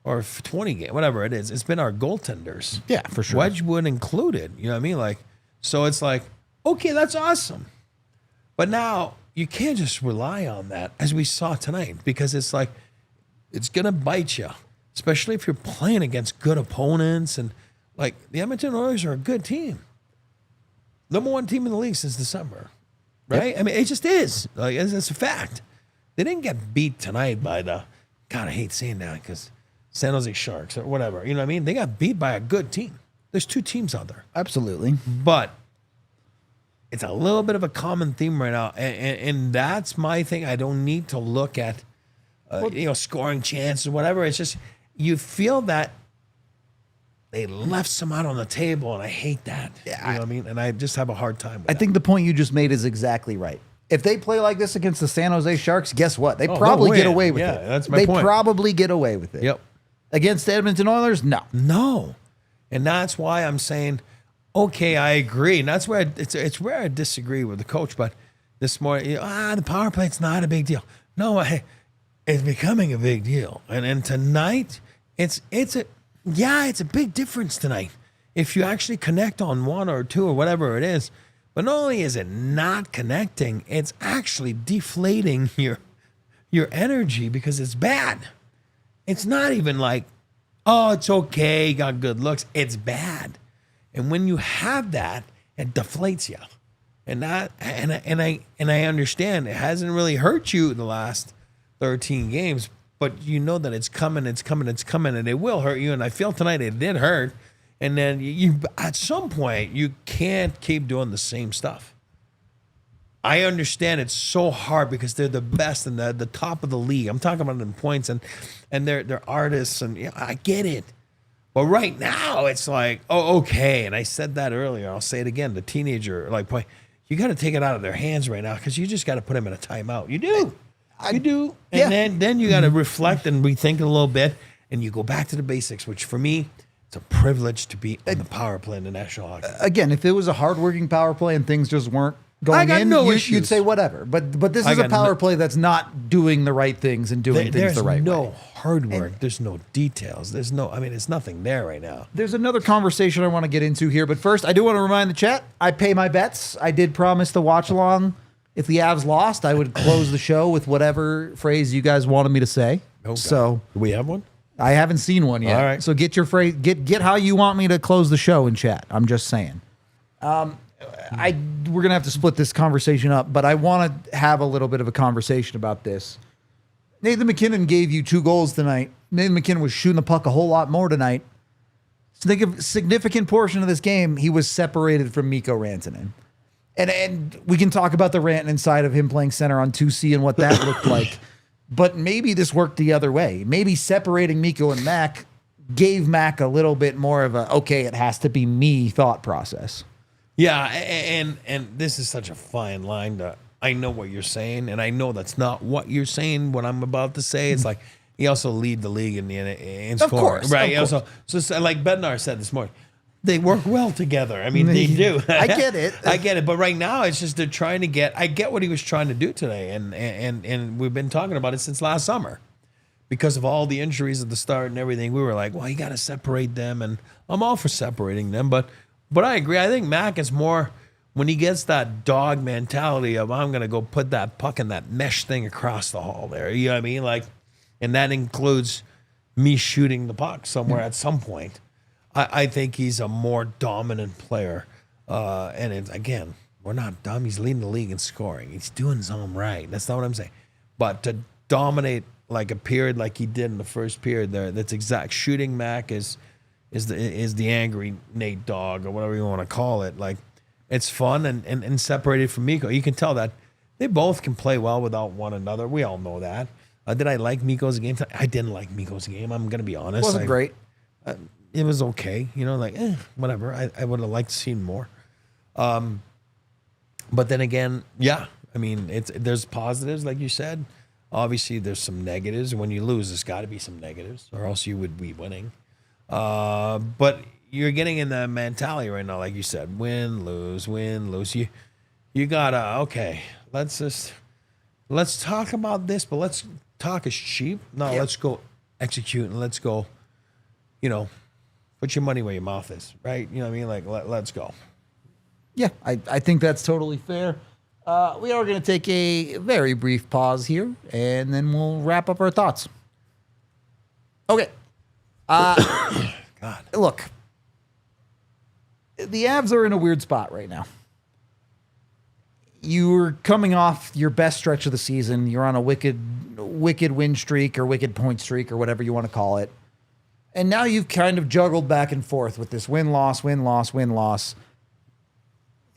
or 20 games, whatever it is, it's been our goaltenders. Yeah, for sure. Wedgwood included. You know what I mean? Like, so it's like, okay, that's awesome, but now you can't just rely on that, as we saw tonight, because it's like, it's going to bite you, especially if you're playing against good opponents. And like the Edmonton Oilers are a good team. Number 1 team in the league since December, right? Yep. I mean, it just is. Like, it's a fact. They didn't get beat tonight by God, I hate saying that because San Jose Sharks or whatever. You know what I mean? They got beat by a good team. There's two teams out there. Absolutely. But it's a little bit of a common theme right now. And that's my thing. I don't need to look at, scoring chances or whatever. It's just you feel that they left some out on the table, and I hate that. Yeah, you know what I mean? And I just have a hard time with I think the point you just made is exactly right. If they play like this against the San Jose Sharks, guess what? They probably get away with it. Yeah, that's my point. They probably get away with it. Yep. Against the Edmonton Oilers, no. No. And that's why I'm saying, okay, I agree. And that's where it's where I disagree with the coach. But this morning, the power play's not a big deal. No, it's becoming a big deal. And tonight, it's a big difference tonight. If you actually connect on one or two or whatever it is. But not only is it not connecting, it's actually deflating your energy because it's bad. It's not even like, oh, it's okay, got good looks. It's bad. And when you have that, it deflates you. And I understand it hasn't really hurt you in the last 13 games, but you know that it's coming, and it will hurt you. And I feel tonight it did hurt. And then you at some point, you can't keep doing the same stuff. I understand it's so hard because they're the best and the top of the league. I'm talking about them points and they're artists, and I get it. But right now, it's like, oh, okay. And I said that earlier. I'll say it again. The teenager, like, boy, you got to take it out of their hands right now because you just got to put them in a timeout. You do. You do. And then you got to reflect and rethink a little bit, and you go back to the basics, which for me, it's a privilege to be on the power play in the National Hockey League. Again, if it was a hardworking power play and things just weren't going in, you'd say whatever. But this is a power play that's not doing the right things and doing things the right way. There's no hard work. There's no details. There's nothing there right now. There's another conversation I want to get into here. But first, I do want to remind the chat, I pay my bets. I did promise to watch along. If the Avs lost, I would close the show with whatever phrase you guys wanted me to say. Okay. So do we have one? I haven't seen one yet. All right. So get your phrase, get how you want me to close the show in chat. I'm just saying. We're gonna have to split this conversation up, but I want to have a little bit of a conversation about this. Nathan MacKinnon gave you 2 goals tonight. Nathan MacKinnon was shooting the puck a whole lot more tonight. Significant portion of this game, he was separated from Mikko Rantanen. And we can talk about the Rantanen side of him playing center on 2C and what that looked like. But maybe this worked the other way. Maybe separating Mikko and MacK gave MacK a little bit more of a, okay, it has to be me thought process. Yeah, and this is such a fine line. I know what you're saying, and I know that's not what you're saying, what I'm about to say. It's like, he also lead the league in scoring. Course, right? Of course. So like Bednar said this morning, they work well together. I mean, they do. I get it. I get it. But right now, it's just they're trying to get. I get what he was trying to do today, and we've been talking about it since last summer, because of all the injuries at the start and everything. We were like, well, you got to separate them, and I'm all for separating them. But I agree. I think MacK is more when he gets that dog mentality of, I'm gonna go put that puck in that mesh thing across the hall there. You know what I mean? Like, and that includes me shooting the puck somewhere at some point. I think he's a more dominant player. And it's, again, we're not dumb. He's leading the league in scoring. He's doing something right. That's not what I'm saying. But to dominate like a period like he did in the first period there, that's exact. Shooting MacK is the angry Nate dog or whatever you want to call it. Like, it's fun and separated from Mikko. You can tell that they both can play well without one another. We all know that. Did I like Mikko's game? I didn't like Mikko's game. I'm going to be honest. It wasn't great. It was okay, like, whatever. I would have liked to see more. But then again, yeah, I mean, there's positives, like you said. Obviously, there's some negatives. When you lose, there's got to be some negatives, or else you would be winning. But you're getting in the mentality right now, like you said, win, lose, win, lose. You gotta, okay, let's talk about this, but let's talk as cheap. No, let's go execute and let's go, put your money where your mouth is, right? You know what I mean? Like, let's go. Yeah, I think that's totally fair. We are going to take a very brief pause here, and then we'll wrap up our thoughts. Okay. God. Look, the Avs are in a weird spot right now. You're coming off your best stretch of the season. You're on a wicked win streak or wicked point streak or whatever you want to call it. And now you've kind of juggled back and forth with this win-loss, win-loss, win-loss.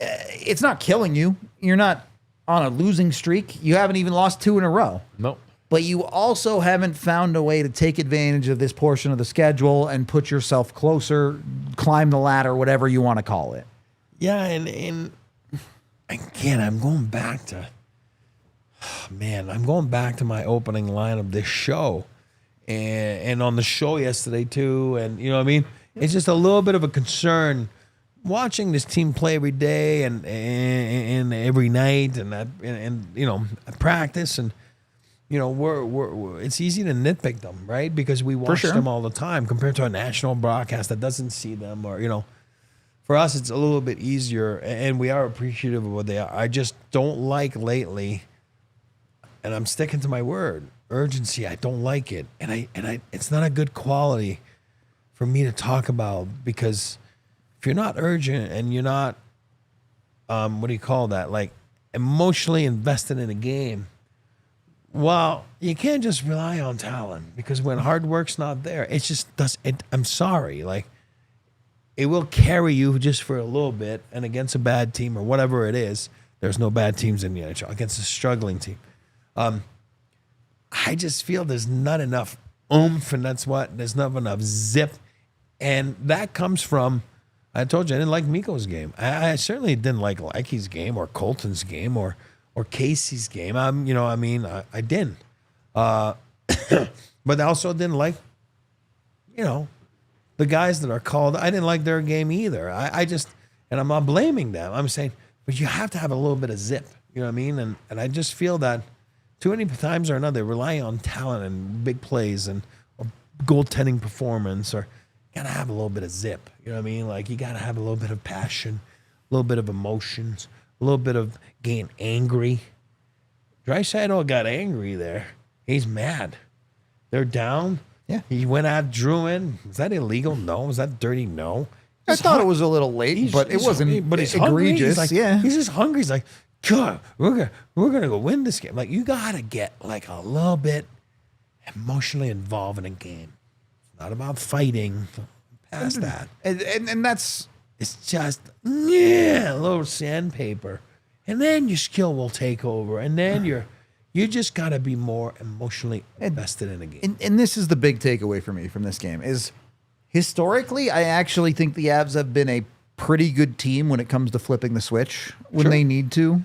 It's not killing you. You're not on a losing streak. You haven't even lost 2 in a row. Nope. But you also haven't found a way to take advantage of this portion of the schedule and put yourself closer, climb the ladder, whatever you want to call it. Yeah, and again, I'm going back to, I'm going back to my opening line of this show. And on the show yesterday too, and you know what I mean? It's just a little bit of a concern watching this team play every day and every night and you know, practice, and you know, we're it's easy to nitpick them, right? Because we watch them all the time compared to a national broadcast that doesn't see them, or you know, for us it's a little bit easier, and we are appreciative of what they are. I just don't like lately, and I'm sticking to my word, urgency. I don't like it, and I it's not a good quality for me to talk about, because if you're not urgent and you're not, what do you call that? Like emotionally invested in a game, well, you can't just rely on talent, because when hard work's not there, it just does it. I'm sorry. Like, it will carry you just for a little bit, and against a bad team or whatever it is, there's no bad teams in the NHL, against a struggling team. I just feel there's not enough oomph, and that's what, there's not enough zip. And that comes from, I told you, I didn't like Mikko's game. I certainly didn't like Leckie's game or Colton's game or Casey's game. You know, I mean, I didn't. But I also didn't like, you know, the guys that are called. I didn't like their game either. I just, and I'm not blaming them. I'm saying, but you have to have a little bit of zip. You know what I mean? And I just feel that too many times or another, relying on talent and big plays and or goaltending performance, or gotta have a little bit of zip. You know what I mean? Like, you gotta have a little bit of passion, a little bit of emotions, a little bit of getting angry. Draisaitl got angry there. He's mad. They're down. Yeah. He went at Druin. Was that illegal? No. Was that dirty? No. I thought it was a little late, but it wasn't. But he's egregious. Like, yeah, he's just hungry. He's like, God, we're gonna go win this game. Like, you gotta get like a little bit emotionally involved in a game. It's not about fighting. Past that, and that's, it's just a little sandpaper, and then your skill will take over, and then you just gotta be more emotionally invested in a game. and this is the big takeaway for me from this game is, historically, I actually think the Avs have been a pretty good team when it comes to flipping the switch when they need to.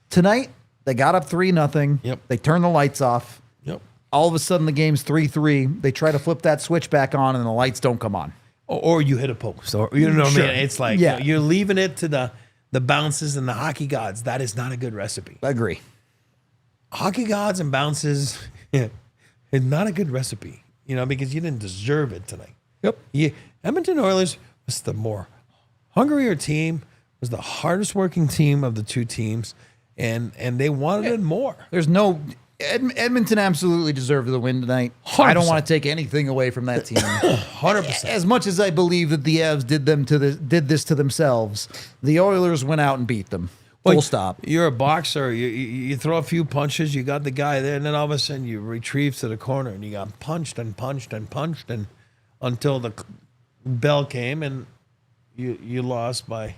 Tonight, they got up 3-0. Yep. They turned the lights off. Yep. All of a sudden, the game's 3-3. They try to flip that switch back on, and the lights don't come on. Or you hit a post, or you know what I mean? It's like, Yeah. you're leaving it to the bounces and the hockey gods. That is not a good recipe. I agree. Hockey gods and bounces is not a good recipe, you know, because you didn't deserve it tonight. Yep. Edmonton Oilers was the more hungrier team, was the hardest working team of the two teams, and they wanted it more. There's no... Edmonton absolutely deserved the win tonight. 100%. I don't want to take anything away from that team. 100%. As much as I believe that the Avs did this to themselves, the Oilers went out and beat them. Full stop. You're a boxer. You throw a few punches. You got the guy there, and then all of a sudden you retrieve to the corner, and you got punched and punched and punched, and until the bell came, and you lost by,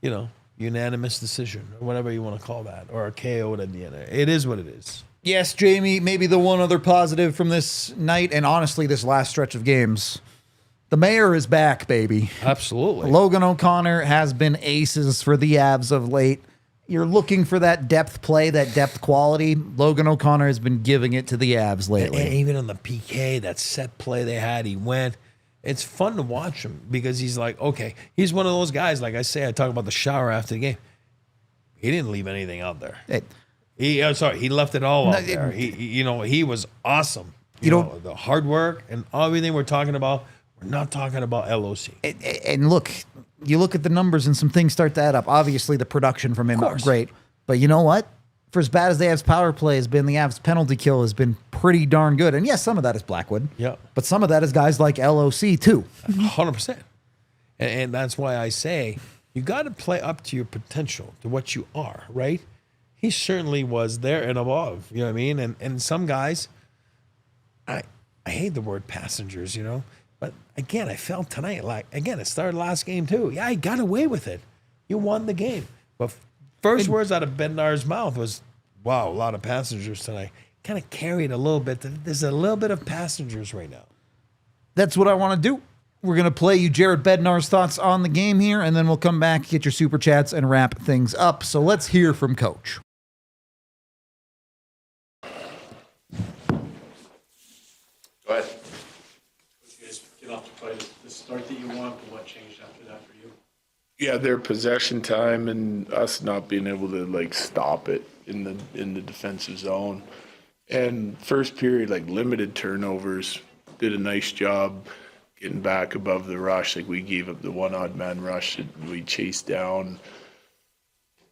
you know, unanimous decision or whatever you want to call that, or a KO at the end. It is what it is. Yes, Jamie, maybe the one other positive from this night, and honestly this last stretch of games, the mayor is back, baby. Absolutely. Logan O'Connor has been aces for the Avs of late. You're looking for that depth play, that depth quality. Logan O'Connor has been giving it to the Avs lately. And even on the PK, that set play they had, he went. It's fun to watch him because he's like, okay, he's one of those guys, like I say, I talk about the shower after the game. He didn't leave anything out there. He left it all out there. He was awesome. You know, the hard work and everything we're talking about, we're not talking about LOC. And look, you look at the numbers and some things start to add up. Obviously, the production from him is great. But you know what? For as bad as the Avs power play has been, the Avs penalty kill has been pretty darn good. And yes, some of that is Blackwood. Yeah. But some of that is guys like LOC too. 100%. And that's why I say you got to play up to your potential, to what you are, right? He certainly was there and above, you know what I mean? And some guys, I hate the word passengers, you know? But again, I felt tonight, it started last game too. Yeah, I got away with it. You won the game. But first words out of Bednar's mouth was, wow, a lot of passengers tonight. Kind of carried a little bit. There's a little bit of passengers right now. That's what I want to do. We're going to play you Jared Bednar's thoughts on the game here, and then we'll come back, get your super chats, and wrap things up. So let's hear from Coach. Go ahead. You guys get off to play the start that you want, but what changed after that for you? Yeah, their possession time and us not being able to like stop it in the defensive zone. And first period, like limited turnovers, did a nice job getting back above the rush. Like we gave up the one odd man rush that we chased down,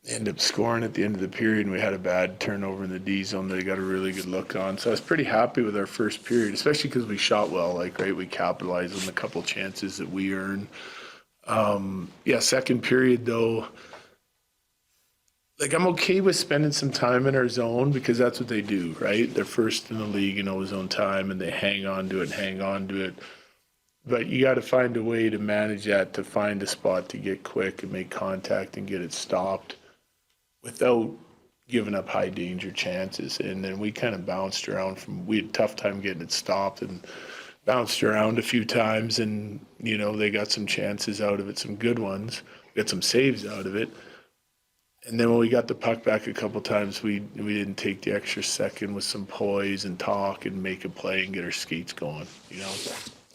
ended up scoring at the end of the period, and we had a bad turnover in the D zone that I got a really good look on. So I was pretty happy with our first period, especially because we shot well. Like, right, we capitalized on the couple chances that we earned. Second period though, like I'm okay with spending some time in our zone because that's what they do, right? They're first in the league in zone time, and they hang on to it. But you got to find a way to manage that, to find a spot to get quick and make contact and get it stopped without giving up high danger chances. And then we kind of bounced around we had a tough time getting it stopped and bounced around a few times, and, you know, they got some chances out of it, some good ones, got some saves out of it. And then when we got the puck back a couple times, we didn't take the extra second with some poise and talk and make a play and get our skates going, you know.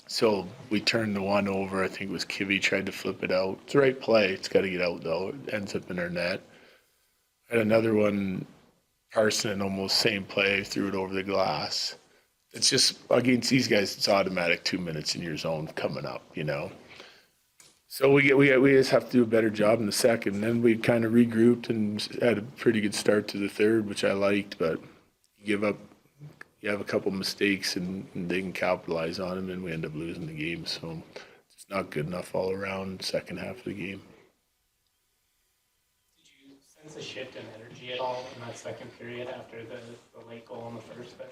So we turned the one over. I think it was Kivy tried to flip it out. It's the right play. It's got to get out, though. It ends up in our net. And another one, Parson, almost same play, threw it over the glass. It's just, against these guys, it's automatic 2 minutes in your zone coming up, you know. So we just have to do a better job in the second. Then we kind of regrouped and had a pretty good start to the third, which I liked, but you have a couple mistakes and they can capitalize on them, and we end up losing the game. So it's not good enough all around second half of the game. Did you sense a shift in energy at all in that second period after the late goal in the first there?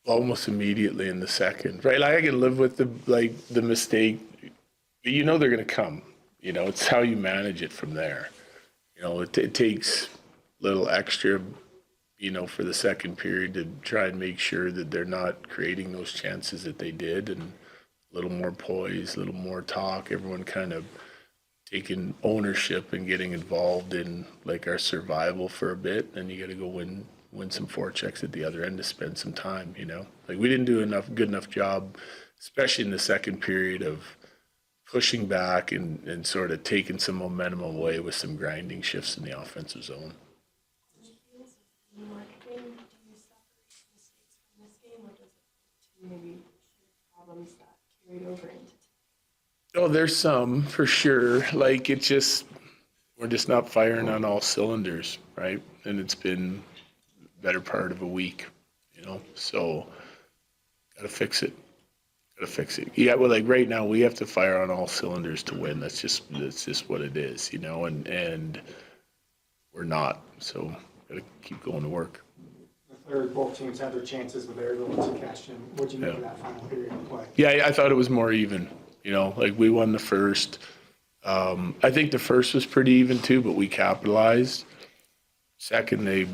Almost immediately in the second, right? Like I can live with the mistake, but you know they're going to come. You know, it's how you manage it from there. You know, it takes a little extra, you know, for the second period to try and make sure that they're not creating those chances that they did, and a little more poise, a little more talk, everyone kind of taking ownership and getting involved in like our survival for a bit. And you got to go win some forechecks at the other end to spend some time, you know. Like we didn't do good enough job, especially in the second period, of pushing back and sort of taking some momentum away with some grinding shifts in the offensive zone. Maybe problems that carried over into. Oh, there's some for sure. Like we're just not firing on all cylinders, right? And it's been a better part of a week, you know. So gotta fix it. Yeah, well, like right now we have to fire on all cylinders to win. That's just what it is, you know. And we're not. So gotta keep going to work. Third, both teams had their chances, but they were able to cash in. What do you make of that final period of play? Yeah, I thought it was more even. You know, like we won the first. I think the first was pretty even too, but we capitalized. Second, they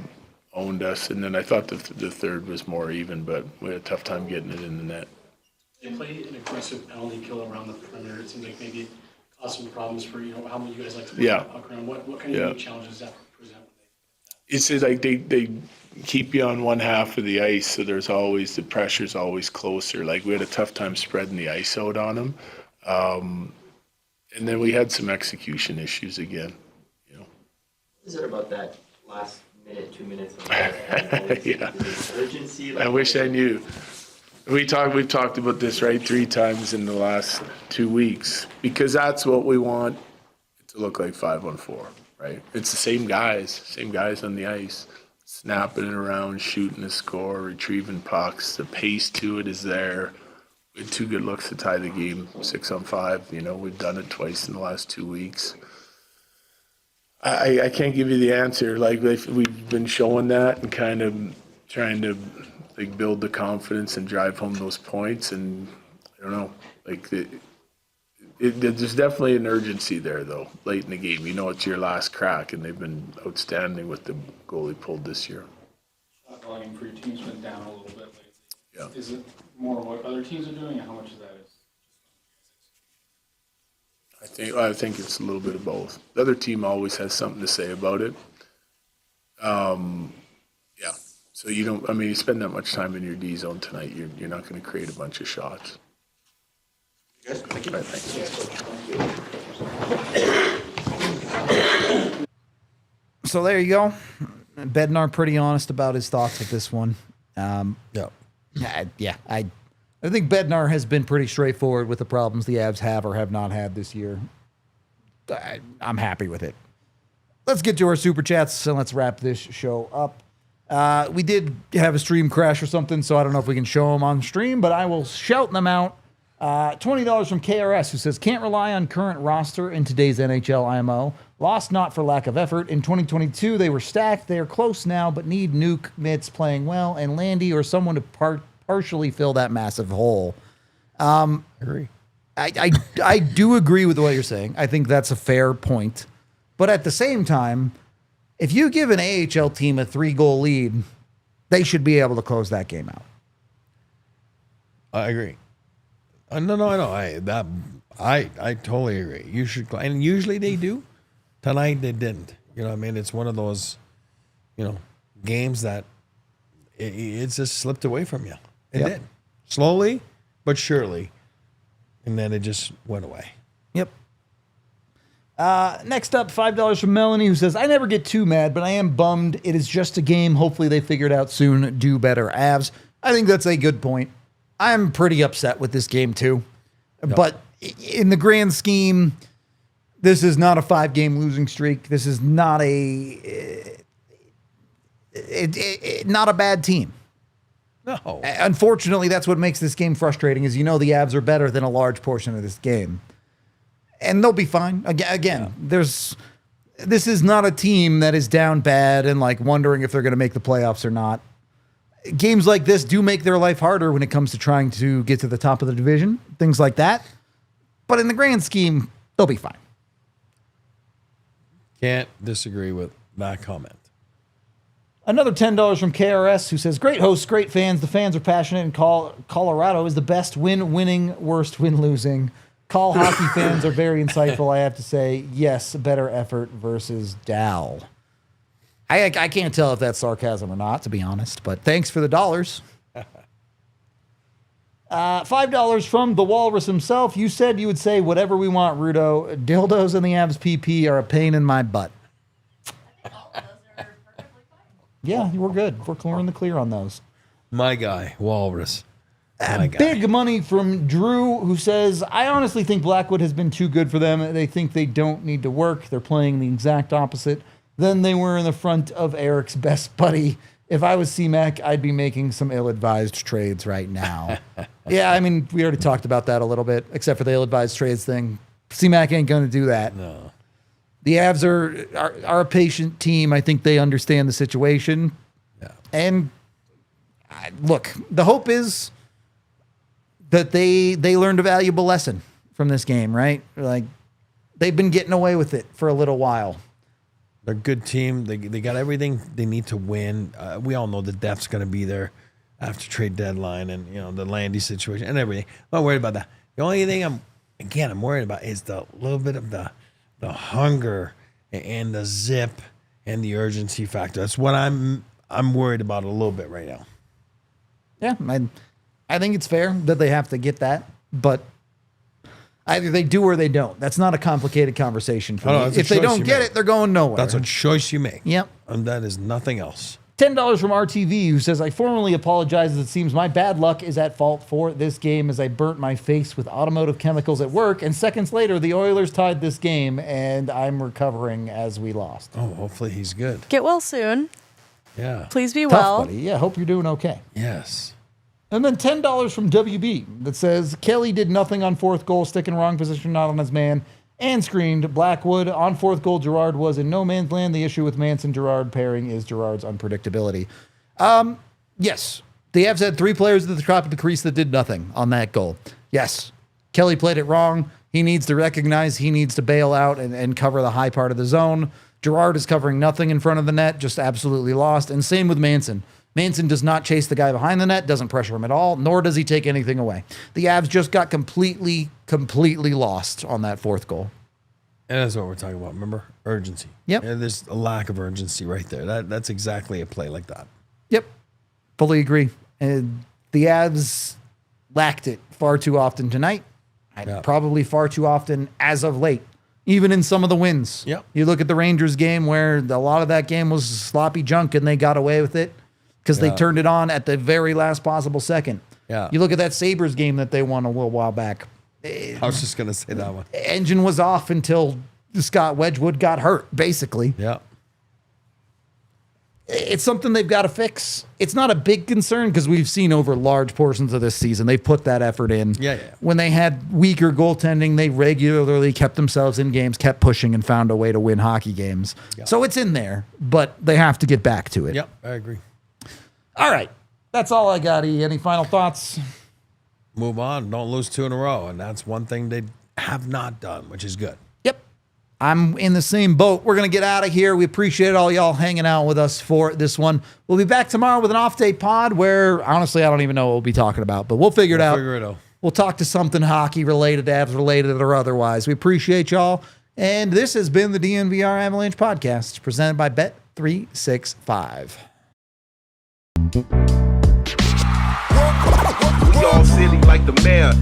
owned us, and then I thought the third was more even, but we had a tough time getting it in the net. They play an aggressive penalty kill around the perimeter. It seems like maybe it caused some problems for, you know, how many you guys like to play the puck around. What kind of unique challenges does that present when they It's just like they keep you on one half of the ice, so there's always, the pressure's always closer. Like we had a tough time spreading the ice out on them. And then we had some execution issues again, you know. What is it about that last minute, 2 minutes of the Yeah. urgency? I wish I knew. We've talked about this, right, 3 times in the last 2 weeks, because that's what we want it to look like 5-on-4, right? It's the same guys on the ice, snapping it around, shooting the score, retrieving pucks. The pace to it is there. We had 2 good looks to tie the game, 6-on-5. You know, we've done it twice in the last 2 weeks. I can't give you the answer. Like we've been showing that and kind of trying to like build the confidence and drive home those points, and don't know. Like, there's definitely an urgency there, though, late in the game. You know it's your last crack, and they've been outstanding with the goalie pulled this year. Shot volume for your teams went down a little bit lately. Yeah. Is it more what other teams are doing, and how much of that is? I think it's a little bit of both. The other team always has something to say about it. Yeah. So you don't. I mean, you spend that much time in your D zone tonight, you're not going to create a bunch of shots. Yes, thank you. All right, thanks. So there you go. Bednar pretty honest about his thoughts with this one. Yeah. I think Bednar has been pretty straightforward with the problems the Avs have or have not had this year. I'm happy with it. Let's get to our Super Chats and let's wrap this show up. We did have a stream crash or something, so I don't know if we can show them on stream, but I will shout them out. $20 from KRS, who says, can't rely on current roster in today's NHL IMO. Lost not for lack of effort. In 2022, they were stacked. They are close now, but need Nuke, Mitz playing well, and Landy or someone to partially fill that massive hole. Agree. I do agree with what you're saying. I think that's a fair point. But at the same time, if you give an AHL team a 3-goal lead, they should be able to close that game out. I agree. No, I know. I totally agree. You should, and usually they do. Tonight they didn't. You know what I mean? It's one of those, games that it just slipped away from you. It did. Slowly, but surely. And then it just went away. Yep. Next up, $5 from Melanie, who says, I never get too mad, but I am bummed. It is just a game. Hopefully they figure it out soon. Do better, Avs. I think that's a good point. I'm pretty upset with this game, too. Yep. But in the grand scheme, this is not a 5-game losing streak. This is not not a bad team. No. Unfortunately, that's what makes this game frustrating is the Avs are better than a large portion of this game. And they'll be fine. Again, this is not a team that is down bad and like wondering if they're going to make the playoffs or not. Games like this do make their life harder when it comes to trying to get to the top of the division, things like that. But in the grand scheme, they'll be fine. Can't disagree with that comment. Another $10 from KRS, who says, great hosts, great fans. The fans are passionate, and Colorado is the best win-winning, worst win-losing. Call hockey fans are very insightful, I have to say. Yes, better effort versus Dow. I can't tell if that's sarcasm or not, to be honest, but thanks for the dollars. $5 from the Walrus himself. You said you would say whatever we want, Rudo. Dildos and the Avs PP are a pain in my butt. Yeah, we're good. We're in the clear on those. My guy, Walrus. Big money from Drew, who says, I honestly think Blackwood has been too good for them. They think they don't need to work. They're playing the exact opposite than they were in the front of Eric's best buddy. If I was MacK, I'd be making some ill-advised trades right now. Yeah, I mean, we already talked about that a little bit, except for the ill-advised trades thing. MacK ain't going to do that. No. The Avs are a patient team. I think they understand the situation. Yeah. And look, the hope is that they learned a valuable lesson from this game, right? Like, they've been getting away with it for a little while. They're a good team. They got everything they need to win. We all know the depth's going to be there after trade deadline and, the Landy situation and everything. I'm not worried about that. The only thing I'm worried about is the little bit of the hunger and the zip and the urgency factor. That's what I'm worried about a little bit right now. Yeah, I think it's fair that they have to get that, but either they do or they don't. That's not a complicated conversation for me. If they don't get it, they're going nowhere. That's a choice you make. Yep. And that is nothing else. $10 from RTV, who says, I formally apologize as it seems my bad luck is at fault for this game as I burnt my face with automotive chemicals at work, and seconds later, the Oilers tied this game, and I'm recovering as we lost. Oh, hopefully he's good. Get well soon. Yeah. Please be Tough, well. buddy. Yeah, hope you're doing okay. Yes. And then $10 from WB that says, Kelly did nothing on fourth goal, stick in wrong position, not on his man, and screened. Blackwood on fourth goal, Girard was in no man's land. The issue with Manson-Girard pairing is Girard's unpredictability. Yes, The Avs had 3 players at the top of the crease that did nothing on that goal. Yes, Kelly played it wrong. He needs to recognize he needs to bail out and cover the high part of the zone. Gerard is covering nothing in front of the net, just absolutely lost. And same with Manson. Manson does not chase the guy behind the net, doesn't pressure him at all, nor does he take anything away. The Avs just got completely lost on that 4th goal. And that's what we're talking about, remember? Urgency. Yep. And there's a lack of urgency right there. That's exactly a play like that. Yep. Fully agree. And the Avs lacked it far too often tonight. And probably far too often as of late, even in some of the wins. Yep. You look at the Rangers game where a lot of that game was sloppy junk and they got away with it because they turned it on at the very last possible second. Yeah. You look at that Sabres game that they won a little while back. I was just going to say that one. Engine was off until Scott Wedgwood got hurt, basically. Yeah. It's something they've got to fix. It's not a big concern because we've seen over large portions of this season, they've put that effort in. Yeah. When they had weaker goaltending, they regularly kept themselves in games, kept pushing, and found a way to win hockey games. Yeah. So it's in there, but they have to get back to it. Yep, I agree. All right. That's all I got, E. Any final thoughts? Move on. Don't lose 2 in a row. And that's one thing they have not done, which is good. Yep. I'm in the same boat. We're going to get out of here. We appreciate all y'all hanging out with us for this one. We'll be back tomorrow with an off-day pod where, honestly, I don't even know what we'll be talking about, but we'll figure it out. Figure it out. We'll talk to something hockey-related, Avs-related, or otherwise. We appreciate y'all. And this has been the DNVR Avalanche Podcast, presented by Bet365. We all silly like the mayor.